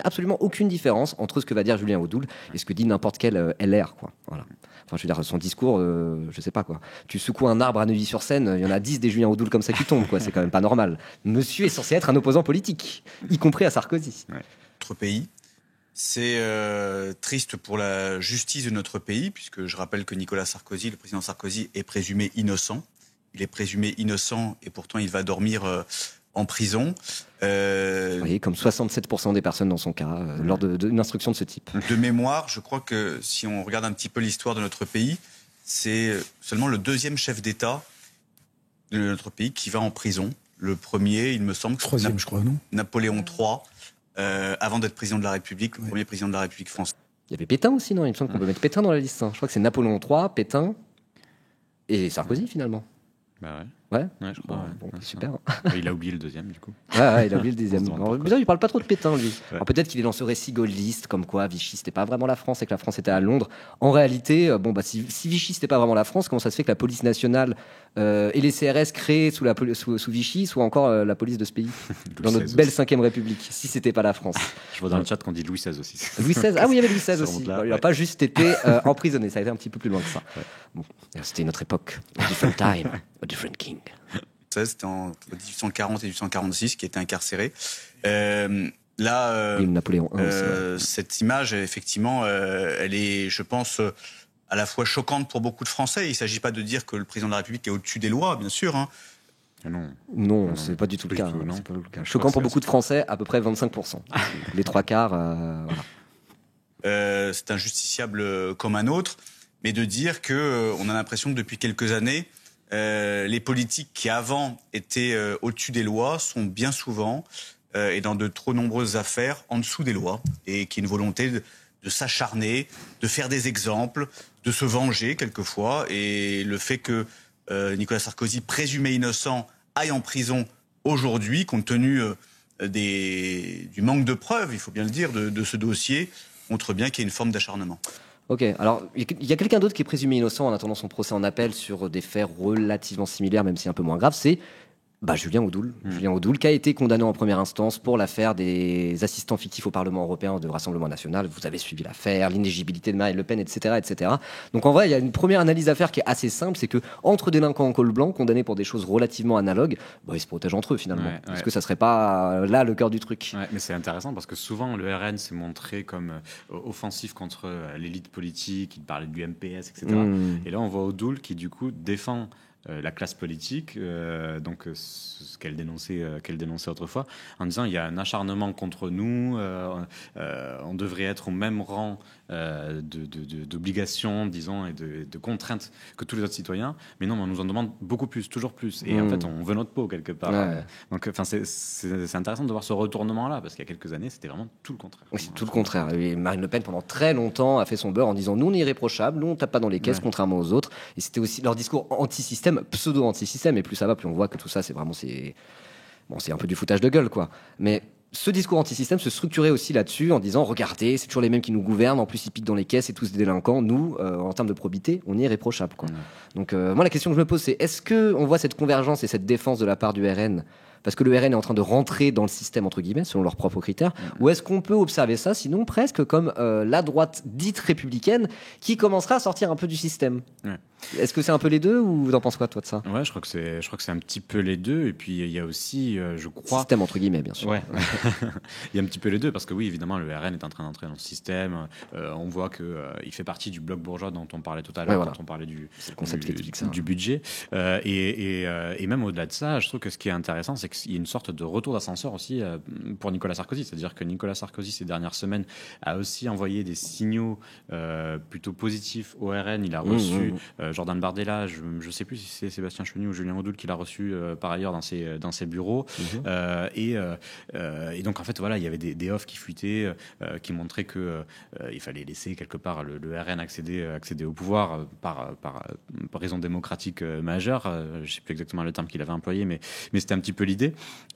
A: absolument aucune différence entre ce que va dire Julien Audoul et ce que dit n'importe quel LR, quoi. Voilà. Enfin, je veux dire, son discours, je sais pas, quoi. Tu secoues un arbre à Neuilly-sur-Seine, il y en a 10 des Julien Audoul comme ça qui tombent, quoi. C'est quand même pas normal. Monsieur est censé être un opposant politique, y compris à Sarkozy.
N: Notre pays. C'est triste pour la justice de notre pays, puisque je rappelle que Nicolas Sarkozy, le président Sarkozy, est présumé innocent. Il est présumé innocent et pourtant il va dormir en prison.
A: Il Oui, comme 67% des personnes dans son cas, lors d'une instruction de ce type.
N: De mémoire, je crois que si on regarde un petit peu l'histoire de notre pays, c'est seulement le deuxième chef d'État de notre pays qui va en prison. Le premier, il me semble,
K: troisième, je crois, non ?
N: Napoléon III, avant d'être président de la République, le premier président de la République française.
A: Il y avait Pétain aussi, non ? Il me semble qu'on peut mettre Pétain dans la liste. Je crois que c'est Napoléon III, Pétain et Sarkozy, finalement.
B: Bah ouais.
A: Ouais,
B: je crois.
A: Bon, super.
B: Il a oublié le deuxième, du coup.
A: Ouais, il a oublié le deuxième. Il parle pas trop de Pétain, lui. Ouais. Alors peut-être qu'il est dans ce récit gaulliste, comme quoi Vichy, c'était pas vraiment la France et que la France était à Londres. En réalité, si Vichy, c'était pas vraiment la France, comment ça se fait que la police nationale et les CRS créés sous Vichy soient encore la police de ce pays dans notre belle 5e République, si c'était pas la France.
B: Je vois dans le chat qu'on dit Louis XVI aussi.
A: Louis XVI, ah oui, il y avait Louis XVI aussi. Il n'a pas juste été emprisonné, ça a été un petit peu plus loin que ça. Ouais. Bon, c'était une autre époque, a different time, a different king.
N: C'était entre 1840 et 1846 qui était incarcéré.
A: Napoléon I aussi,
N: cette image, effectivement, elle est, je pense, à la fois choquante pour beaucoup de Français. Il ne s'agit pas de dire que le président de la République est au-dessus des lois, bien sûr. Hein.
A: Non, c'est pas du tout le cas. C'est pas le cas. Choquant pour beaucoup de Français, à peu près 25%. Les 3/4, voilà.
N: C'est un justiciable comme un autre, mais de dire qu'on a l'impression que depuis quelques années, les politiques qui avant étaient au-dessus des lois sont bien souvent et dans de trop nombreuses affaires en dessous des lois, et qui a une volonté de s'acharner, de faire des exemples, de se venger quelquefois. Et le fait que Nicolas Sarkozy, présumé innocent, aille en prison aujourd'hui, compte tenu du manque de preuves, il faut bien le dire, de ce dossier, montre bien qu'il y a une forme d'acharnement.
A: Ok, alors il y a quelqu'un d'autre qui est présumé innocent en attendant son procès en appel sur des faits relativement similaires, même si un peu moins graves, c'est Julien Audoul. Julien Audoul, qui a été condamné en première instance pour l'affaire des assistants fictifs au Parlement européen de Rassemblement National. Vous avez suivi l'affaire, l'inéligibilité de Marine Le Pen, etc., etc. Donc en vrai, il y a une première analyse à faire qui est assez simple, c'est que entre délinquants en col blanc, condamnés pour des choses relativement analogues, ils se protègent entre eux finalement. Est-ce que ça serait pas là le cœur du truc ?
B: Ouais, mais c'est intéressant parce que souvent le RN s'est montré comme offensif contre l'élite politique, il parlait du MPS, etc. Et là on voit Audoul qui du coup défend la classe politique, donc ce qu'elle dénonçait autrefois, en disant il y a un acharnement contre nous, on devrait être au même rang d'obligations, disons, et de contraintes que tous les autres citoyens, mais non, on nous en demande beaucoup plus, toujours plus, et en fait on veut notre peau quelque part. Ouais. Donc c'est intéressant de voir ce retournement-là, parce qu'il y a quelques années c'était vraiment tout le contraire.
A: Oui, c'est tout le contraire. Et Marine Le Pen pendant très longtemps a fait son beurre en disant nous on est irréprochables, nous on tape pas dans les caisses, contrairement aux autres, et c'était aussi leur discours anti-système, pseudo-anti-système, et plus ça va, plus on voit que tout ça, c'est un peu du foutage de gueule, quoi. Mais ce discours anti-système se structurait aussi là-dessus, en disant, regardez, c'est toujours les mêmes qui nous gouvernent, en plus ils piquent dans les caisses, et tous des délinquants. Nous, en termes de probité, on est irréprochable, quoi. Donc, moi, la question que je me pose, c'est, est-ce qu'on voit cette convergence et cette défense de la part du RN parce que le RN est en train de rentrer dans le système, entre guillemets, selon leurs propres critères, ou est-ce qu'on peut observer ça, sinon presque comme la droite dite républicaine qui commencera à sortir un peu du système ? Est-ce que c'est un peu les deux, ou t'en penses quoi, toi, de ça ?
B: Ouais, je crois que c'est un petit peu les deux, et puis il y a aussi, je crois...
A: Système, entre guillemets, bien sûr.
B: Ouais, il y a un petit peu les deux, parce que oui, évidemment, le RN est en train d'entrer dans le système, on voit qu'il fait partie du bloc bourgeois dont on parlait tout à l'heure, quand on parlait du budget, et même au-delà de ça, je trouve que ce qui est intéressant, c'est qu'il y a une sorte de retour d'ascenseur aussi pour Nicolas Sarkozy, c'est-à-dire que Nicolas Sarkozy, ces dernières semaines, a aussi envoyé des signaux plutôt positifs au RN. Il a reçu Jordan Bardella, je ne sais plus si c'est Sébastien Chenu ou Julien Audoul qui l'a reçu par ailleurs dans ses bureaux. Et donc, en fait, voilà, il y avait des offres qui fuitaient, qui montraient qu'il fallait laisser quelque part le RN accéder au pouvoir par raison démocratique majeure. Je ne sais plus exactement le terme qu'il avait employé, mais c'était un petit peu l'idée.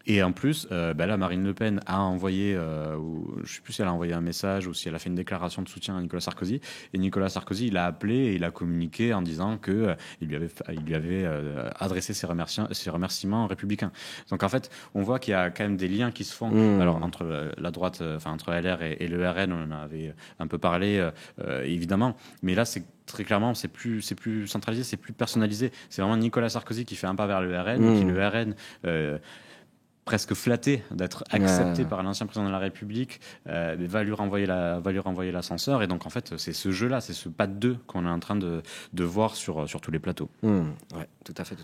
B: Et en plus, là, Marine Le Pen a envoyé, je ne sais plus si elle a envoyé un message ou si elle a fait une déclaration de soutien à Nicolas Sarkozy. Et Nicolas Sarkozy, il a appelé et il a communiqué en disant qu'il lui avait adressé ses remerciements républicains. Donc en fait, on voit qu'il y a quand même des liens qui se font. Alors entre la droite, entre LR et le RN, on en avait un peu parlé, évidemment. Mais là, c'est très clairement, c'est plus centralisé, c'est plus personnalisé. C'est vraiment Nicolas Sarkozy qui fait un pas vers le RN, qui le RN presque flatté d'être accepté par l'ancien président de la République, va lui renvoyer l'ascenseur. Et donc en fait, c'est ce jeu-là, c'est ce pas de deux qu'on est en train de voir sur tous les plateaux.
A: Ouais, tout à fait.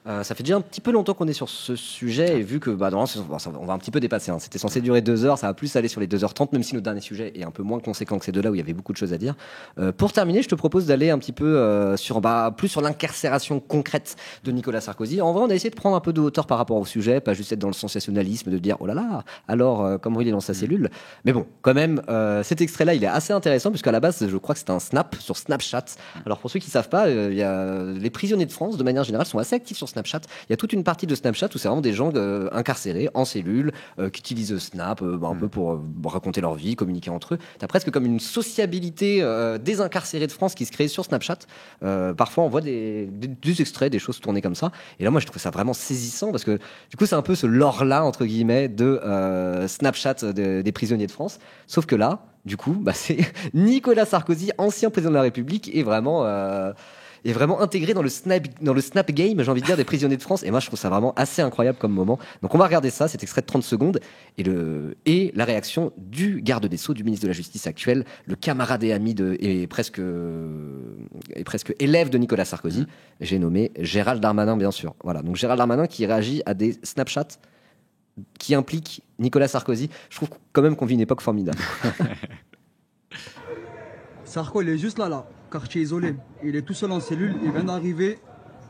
A: Ça fait déjà un petit peu longtemps qu'on est sur ce sujet et vu que normalement, on va un petit peu dépasser. C'était censé durer 2 heures, ça va plus aller sur les 2h30, même si notre dernier sujet est un peu moins conséquent que ces deux-là où il y avait beaucoup de choses à dire. Pour terminer, je te propose d'aller un petit peu plus sur l'incarcération concrète de Nicolas Sarkozy. En vrai, on a essayé de prendre un peu de hauteur par rapport au sujet, pas juste être dans le sensationnalisme, de dire oh là là, alors comment il est dans sa cellule. Mais bon, quand même, cet extrait-là, il est assez intéressant puisqu'à la base, je crois que c'était un snap sur Snapchat. Alors pour ceux qui savent pas, les prisonniers de France, de manière générale, sont assez actifs sur Snapchat. Il y a toute une partie de Snapchat où c'est vraiment des gens incarcérés en cellule qui utilisent Snap un peu pour raconter leur vie, communiquer entre eux. T'as presque comme une sociabilité des incarcérés de France qui se crée sur Snapchat. Parfois on voit des extraits, des choses tournées comme ça. Et là moi je trouve ça vraiment saisissant parce que du coup c'est un peu ce lore-là entre guillemets de Snapchat des prisonniers de France. Sauf que là, du coup, c'est Nicolas Sarkozy, ancien président de la République, est vraiment intégré dans le snap game, j'ai envie de dire, des prisonniers de France. Et moi, je trouve ça vraiment assez incroyable comme moment. Donc, on va regarder ça, cet extrait de 30 secondes, et la réaction du garde des Sceaux, du ministre de la Justice actuel, le camarade et ami et presque élève de Nicolas Sarkozy. J'ai nommé Gérald Darmanin, bien sûr. Voilà. Donc, Gérald Darmanin qui réagit à des Snapchats qui impliquent Nicolas Sarkozy. Je trouve quand même qu'on vit une époque formidable.
O: Sarko, il est juste là, quartier isolé. Il est tout seul en cellule. Il vient d'arriver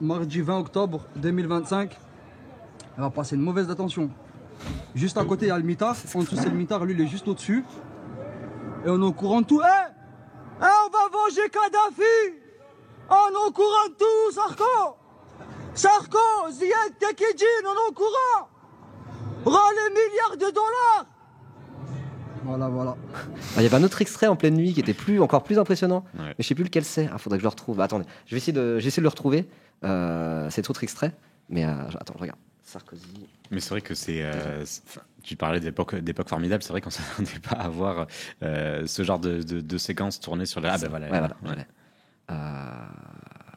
O: mardi 20 octobre 2025. Il va passer une mauvaise détention. Juste à côté, il y a le mitard. En dessous, c'est le mitard. Lui, il est juste au-dessus. Et on est au courant de tout. On va venger Kadhafi. On est au courant de tout, Sarko. Sarko, Ziad Tekedjin, on est au courant. Rends les milliards de dollars. Voilà.
A: Il y avait un autre extrait en pleine nuit qui était encore plus impressionnant, mais je sais plus lequel c'est. Faudrait que je le retrouve. Attendez, je vais essayer de le retrouver. Cet autre extrait, mais attends, je regarde. Sarkozy.
B: Mais c'est vrai que tu parlais d'époque formidable. C'est vrai qu'on s'attendait pas à voir ce genre de séquence tournée sur la.
A: Voilà.
B: On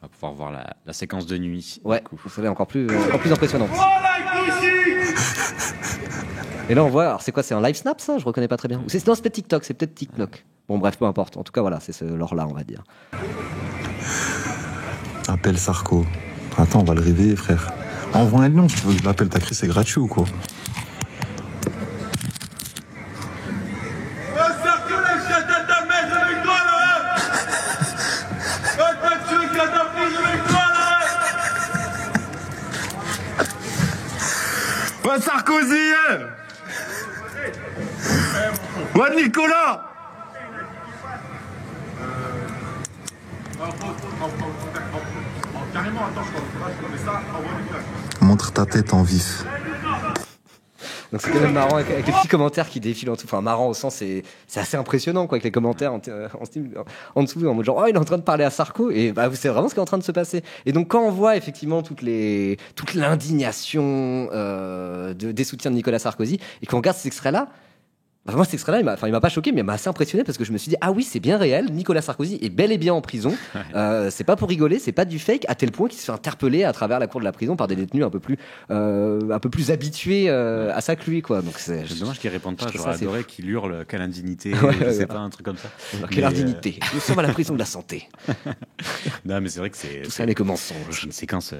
B: va pouvoir voir la séquence de nuit.
A: Ouais, c'est encore plus impressionnant. Et là on voit, alors c'est quoi, c'est un live snap ça? Je reconnais pas très bien. Non, c'est peut-être TikTok, c'est peut-être TikTok. Bon bref, peu importe. En tout cas voilà, c'est ce lore-là on va dire.
P: Appelle Sarko. Attends, on va le réveiller frère. Envoie un nom si tu veux que je l'appelle, ta crise c'est gratuit ou quoi?
Q: Sarkozy, ouais Nicolas.
P: Montre ta tête en vif.
A: Donc c'est quand même marrant avec les petits commentaires qui défilent en dessous. Enfin marrant au sens c'est assez impressionnant quoi avec les commentaires en dessous en mode genre oh il est en train de parler à Sarko et c'est vraiment ce qui est en train de se passer. Et donc quand on voit effectivement toute l'indignation des soutiens de Nicolas Sarkozy et qu'on regarde cet extrait là. Moi, cet extrait-là, il m'a pas choqué, mais il m'a assez impressionné parce que je me suis dit, ah oui, c'est bien réel. Nicolas Sarkozy est bel et bien en prison. C'est pas pour rigoler, c'est pas du fake, à tel point qu'il se fait interpeller à travers la cour de la prison par des détenus un peu plus habitués à ça que lui, quoi. Donc c'est
B: dommage qu'ils répondent pas. J'aurais adoré qu'il hurle quelle indignité, je sais pas, un truc comme ça.
A: Alors, quelle indignité. Nous sommes à la prison de la santé.
B: Non, mais c'est vrai que tout
A: ça n'est que mensonge.
B: Une séquence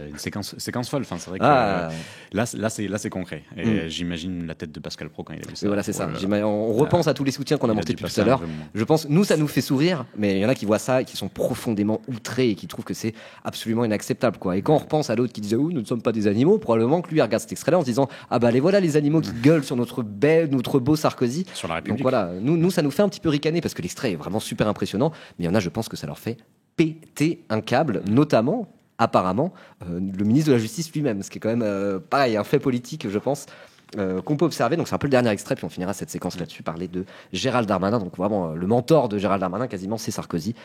B: folle. Enfin, c'est vrai que là, c'est concret. Et j'imagine la tête de Pascal Praud quand il a vu ça.
A: Voilà, c'est ça. On repense à tous les soutiens qu'on a montés depuis tout à l'heure. Je pense, nous, ça nous fait sourire, mais il y en a qui voient ça et qui sont profondément outrés et qui trouvent que c'est absolument inacceptable, quoi. Et quand on repense à l'autre qui disait, nous ne sommes pas des animaux, probablement que lui regarde cet extrait-là en se disant, les voilà les animaux qui gueulent sur notre beau Sarkozy.
B: Sur la République.
A: Donc voilà, nous, ça nous fait un petit peu ricaner parce que l'extrait est vraiment super impressionnant, mais il y en a, je pense que ça leur fait péter un câble, notamment, apparemment, le ministre de la Justice lui-même, ce qui est quand même, pareil, un fait politique, je pense. Qu'on peut observer, donc c'est un peu le dernier extrait, puis on finira cette séquence là-dessus, parler de Gérald Darmanin, donc vraiment le mentor de Gérald Darmanin, quasiment c'est Sarkozy.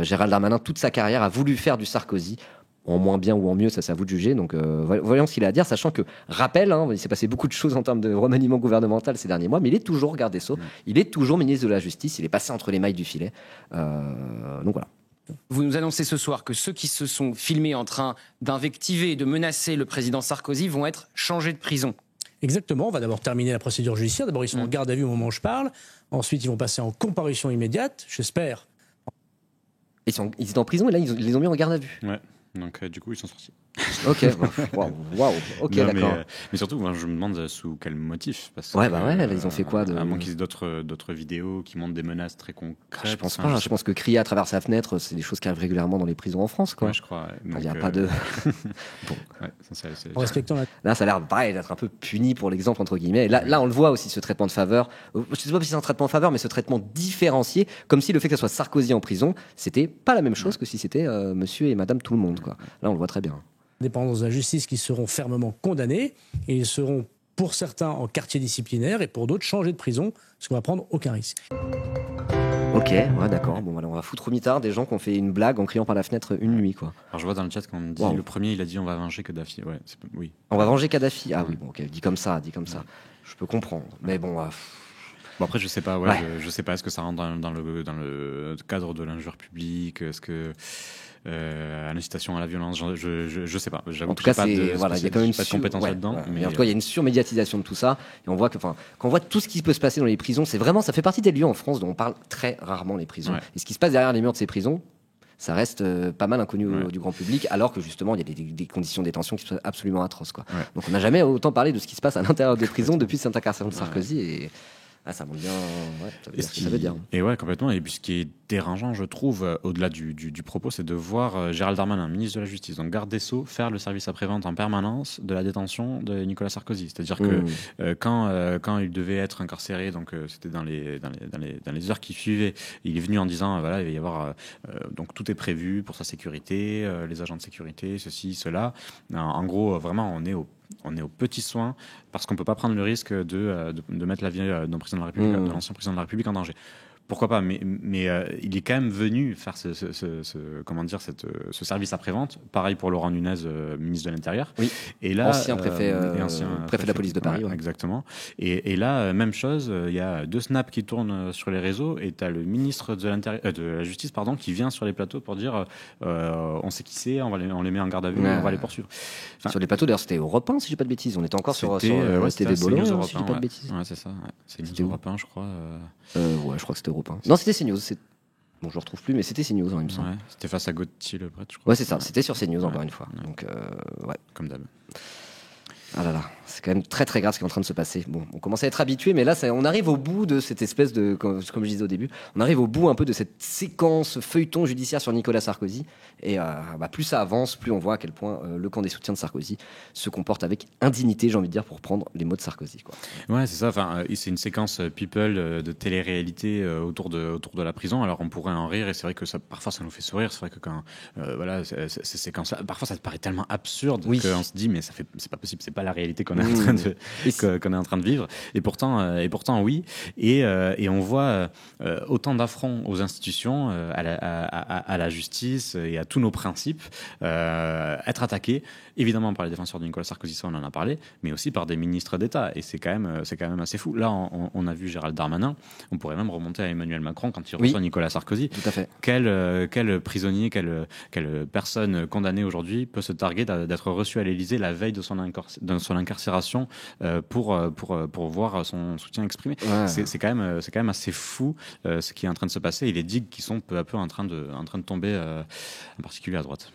A: Gérald Darmanin, toute sa carrière, a voulu faire du Sarkozy, en moins bien ou en mieux, ça c'est à vous de juger, donc voyons ce qu'il a à dire, sachant que, rappel, il s'est passé beaucoup de choses en termes de remaniement gouvernemental ces derniers mois, mais il est toujours garde des Sceaux, il est toujours ministre de la Justice, il est passé entre les mailles du filet, donc voilà.
R: Vous nous annoncez ce soir que ceux qui se sont filmés en train d'invectiver et de menacer le président Sarkozy vont être changés de prison.
S: Exactement, on va d'abord terminer la procédure judiciaire. D'abord, ils sont en garde à vue au moment où je parle. Ensuite, ils vont passer en comparution immédiate, j'espère.
A: Ils étaient en prison et là, ils les ont mis en garde à vue.
B: Ouais. Donc du coup, ils sont sortis.
A: Ok, waouh, ok,
B: non,
A: d'accord.
B: Mais surtout, moi, je me demande sous quel motif. Parce
A: Ouais,
B: que,
A: ils ont fait quoi
B: à moins qu'ils aient d'autres vidéos qui montrent des menaces très concrètes.
A: Je pense pas. Je pense que crier à travers sa fenêtre, c'est des choses qui arrivent régulièrement dans les prisons en France, quoi.
B: Ouais, je crois.
A: Il n'y a pas de.
B: Bon. Ouais,
S: en respectant
A: Là, ça a l'air pareil d'être un peu puni pour l'exemple entre guillemets. Là, on le voit aussi, ce traitement de faveur. Je sais pas si c'est un traitement de faveur, mais ce traitement différencié, comme si le fait que ça soit Sarkozy en prison, c'était pas la même chose que si c'était Monsieur et Madame tout le monde, quoi. Là, on le voit très bien.
S: Dépendance de la justice qui seront fermement condamnés et ils seront pour certains en quartier disciplinaire et pour d'autres changés de prison parce qu'on va prendre aucun risque.
A: Ok, ouais, d'accord. Bon, voilà, on va foutre au mitard des gens qui ont fait une blague en criant par la fenêtre une nuit, quoi.
B: Alors je vois dans le chat qu'on me dit le premier, il a dit on va venger Kadhafi. Ouais, oui.
A: On va venger Kadhafi. Ah oui, bon, ok, dit comme ça. Je peux comprendre. Mais bon.
B: Bon après je sais pas, je sais pas, est-ce que ça rentre dans le cadre de l'injure publique, est-ce que à l'incitation à la violence, je sais pas.
A: En tout cas, il y a quand même
B: pas de compétences là-dedans.
A: Mais en tout cas, il y a une surmédiatisation de tout ça, et on voit que, quand on voit tout ce qui peut se passer dans les prisons, ça fait partie des lieux en France dont on parle très rarement les prisons. Ouais. Et ce qui se passe derrière les murs de ces prisons, ça reste pas mal inconnu du grand public, alors que justement, il y a des conditions de détention qui sont absolument atroces, quoi. Ouais. Donc, on n'a jamais autant parlé de ce qui se passe à l'intérieur des prisons depuis cette incarcération de Sarkozy et. Ah, ça montre bien, ça veut dire.
B: Et ouais, complètement. Et puis ce qui est dérangeant, je trouve, au-delà du propos, c'est de voir Gérald Darmanin, ministre de la Justice, donc garde des Sceaux, faire le service après-vente en permanence de la détention de Nicolas Sarkozy. C'est-à-dire que quand il devait être incarcéré, donc c'était dans les heures qui suivaient, il est venu en disant voilà, il va y avoir donc tout est prévu pour sa sécurité, les agents de sécurité, ceci, cela. En gros, vraiment, on est aux petits soins parce qu'on peut pas prendre le risque de mettre la vie d'un président de la République, de l'ancien président de la République en danger. Pourquoi pas, mais il est quand même venu faire ce service après-vente. Pareil pour Laurent Nunez, ministre de l'Intérieur.
A: Oui.
B: Et là,
A: ancien préfet de la police de Paris.
B: Ouais. Exactement. Et là, même chose. Il y a 2 snaps qui tournent sur les réseaux et tu as le ministre de la Justice, qui vient sur les plateaux pour dire on sait qui c'est, on les met en garde à vue, on va les poursuivre. Enfin,
A: sur les plateaux, d'ailleurs, c'était Europe 1, si je dis pas de bêtises. On était encore sur TV Bolo, si je dis pas de bêtises.
B: Ouais, c'est ça. Ouais. C'est News Europe 1, je crois.
A: Ouais, je crois que c'était Europe 1. Non, c'était CNews. Bon, je le retrouve plus, mais c'était CNews, il me semble.
B: Ouais, c'était face à Gauthier Lebret, je crois.
A: Ouais, c'est ça. C'était sur CNews, encore une fois.
B: Ouais.
A: Donc,
B: comme d'hab.
A: Ah là là, c'est quand même très très grave ce qui est en train de se passer. Bon, on commence à être habitué, mais là, on arrive au bout de cette espèce de, comme je disais au début, on arrive au bout un peu de cette séquence feuilleton judiciaire sur Nicolas Sarkozy. Et plus ça avance, plus on voit à quel point le camp des soutiens de Sarkozy se comporte avec indignité, j'ai envie de dire, pour prendre les mots de Sarkozy, quoi.
B: Ouais, c'est ça. Enfin, c'est une séquence people de télé-réalité autour de la prison. Alors on pourrait en rire, et c'est vrai que parfois ça nous fait sourire. C'est vrai que quand ces séquences-là, parfois ça te paraît tellement absurde qu'on se dit mais c'est pas possible, c'est pas la réalité qu'on est en train de vivre. Et pourtant oui. Et on voit autant d'affronts aux institutions, à la justice et à tous nos principes être attaqués, évidemment par les défenseurs de Nicolas Sarkozy, ça on en a parlé, mais aussi par des ministres d'État. Et c'est quand même assez fou. Là, on a vu Gérald Darmanin. On pourrait même remonter à Emmanuel Macron quand il reçoit Nicolas Sarkozy.
A: Tout à fait.
B: Quel prisonnier, quelle personne condamnée aujourd'hui peut se targuer d'être reçu à l'Élysée la veille de son incarcération pour voir son soutien exprimé. Ouais. C'est quand même assez fou ce qui est en train de se passer et les digues qui sont peu à peu en train de tomber, en particulier à droite.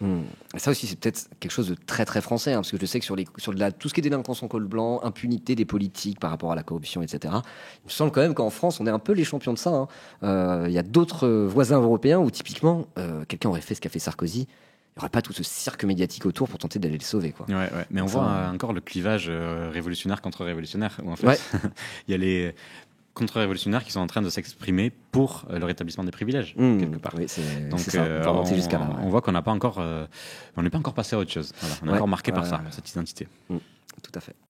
A: Et ça aussi, c'est peut-être quelque chose de très très français, parce que je sais que sur tout ce qui est délinquance en col blanc, impunité des politiques par rapport à la corruption, etc. Il me semble quand même qu'en France, on est un peu les champions de ça. Il y a d'autres voisins européens où typiquement quelqu'un aurait fait ce qu'a fait Sarkozy. Il n'y aurait pas tout ce cirque médiatique autour pour tenter d'aller le sauver, quoi.
B: Ouais. Mais on voit encore le clivage révolutionnaire contre révolutionnaire, où en fait, il y a les contre-révolutionnaires qui sont en train de s'exprimer pour le rétablissement des privilèges, quelque part.
A: Oui, donc ça,
B: on voit qu'on n'a pas encore, on n'est pas encore passé à autre chose. Voilà, on est encore marqué par ça, par cette identité.
A: Tout à fait.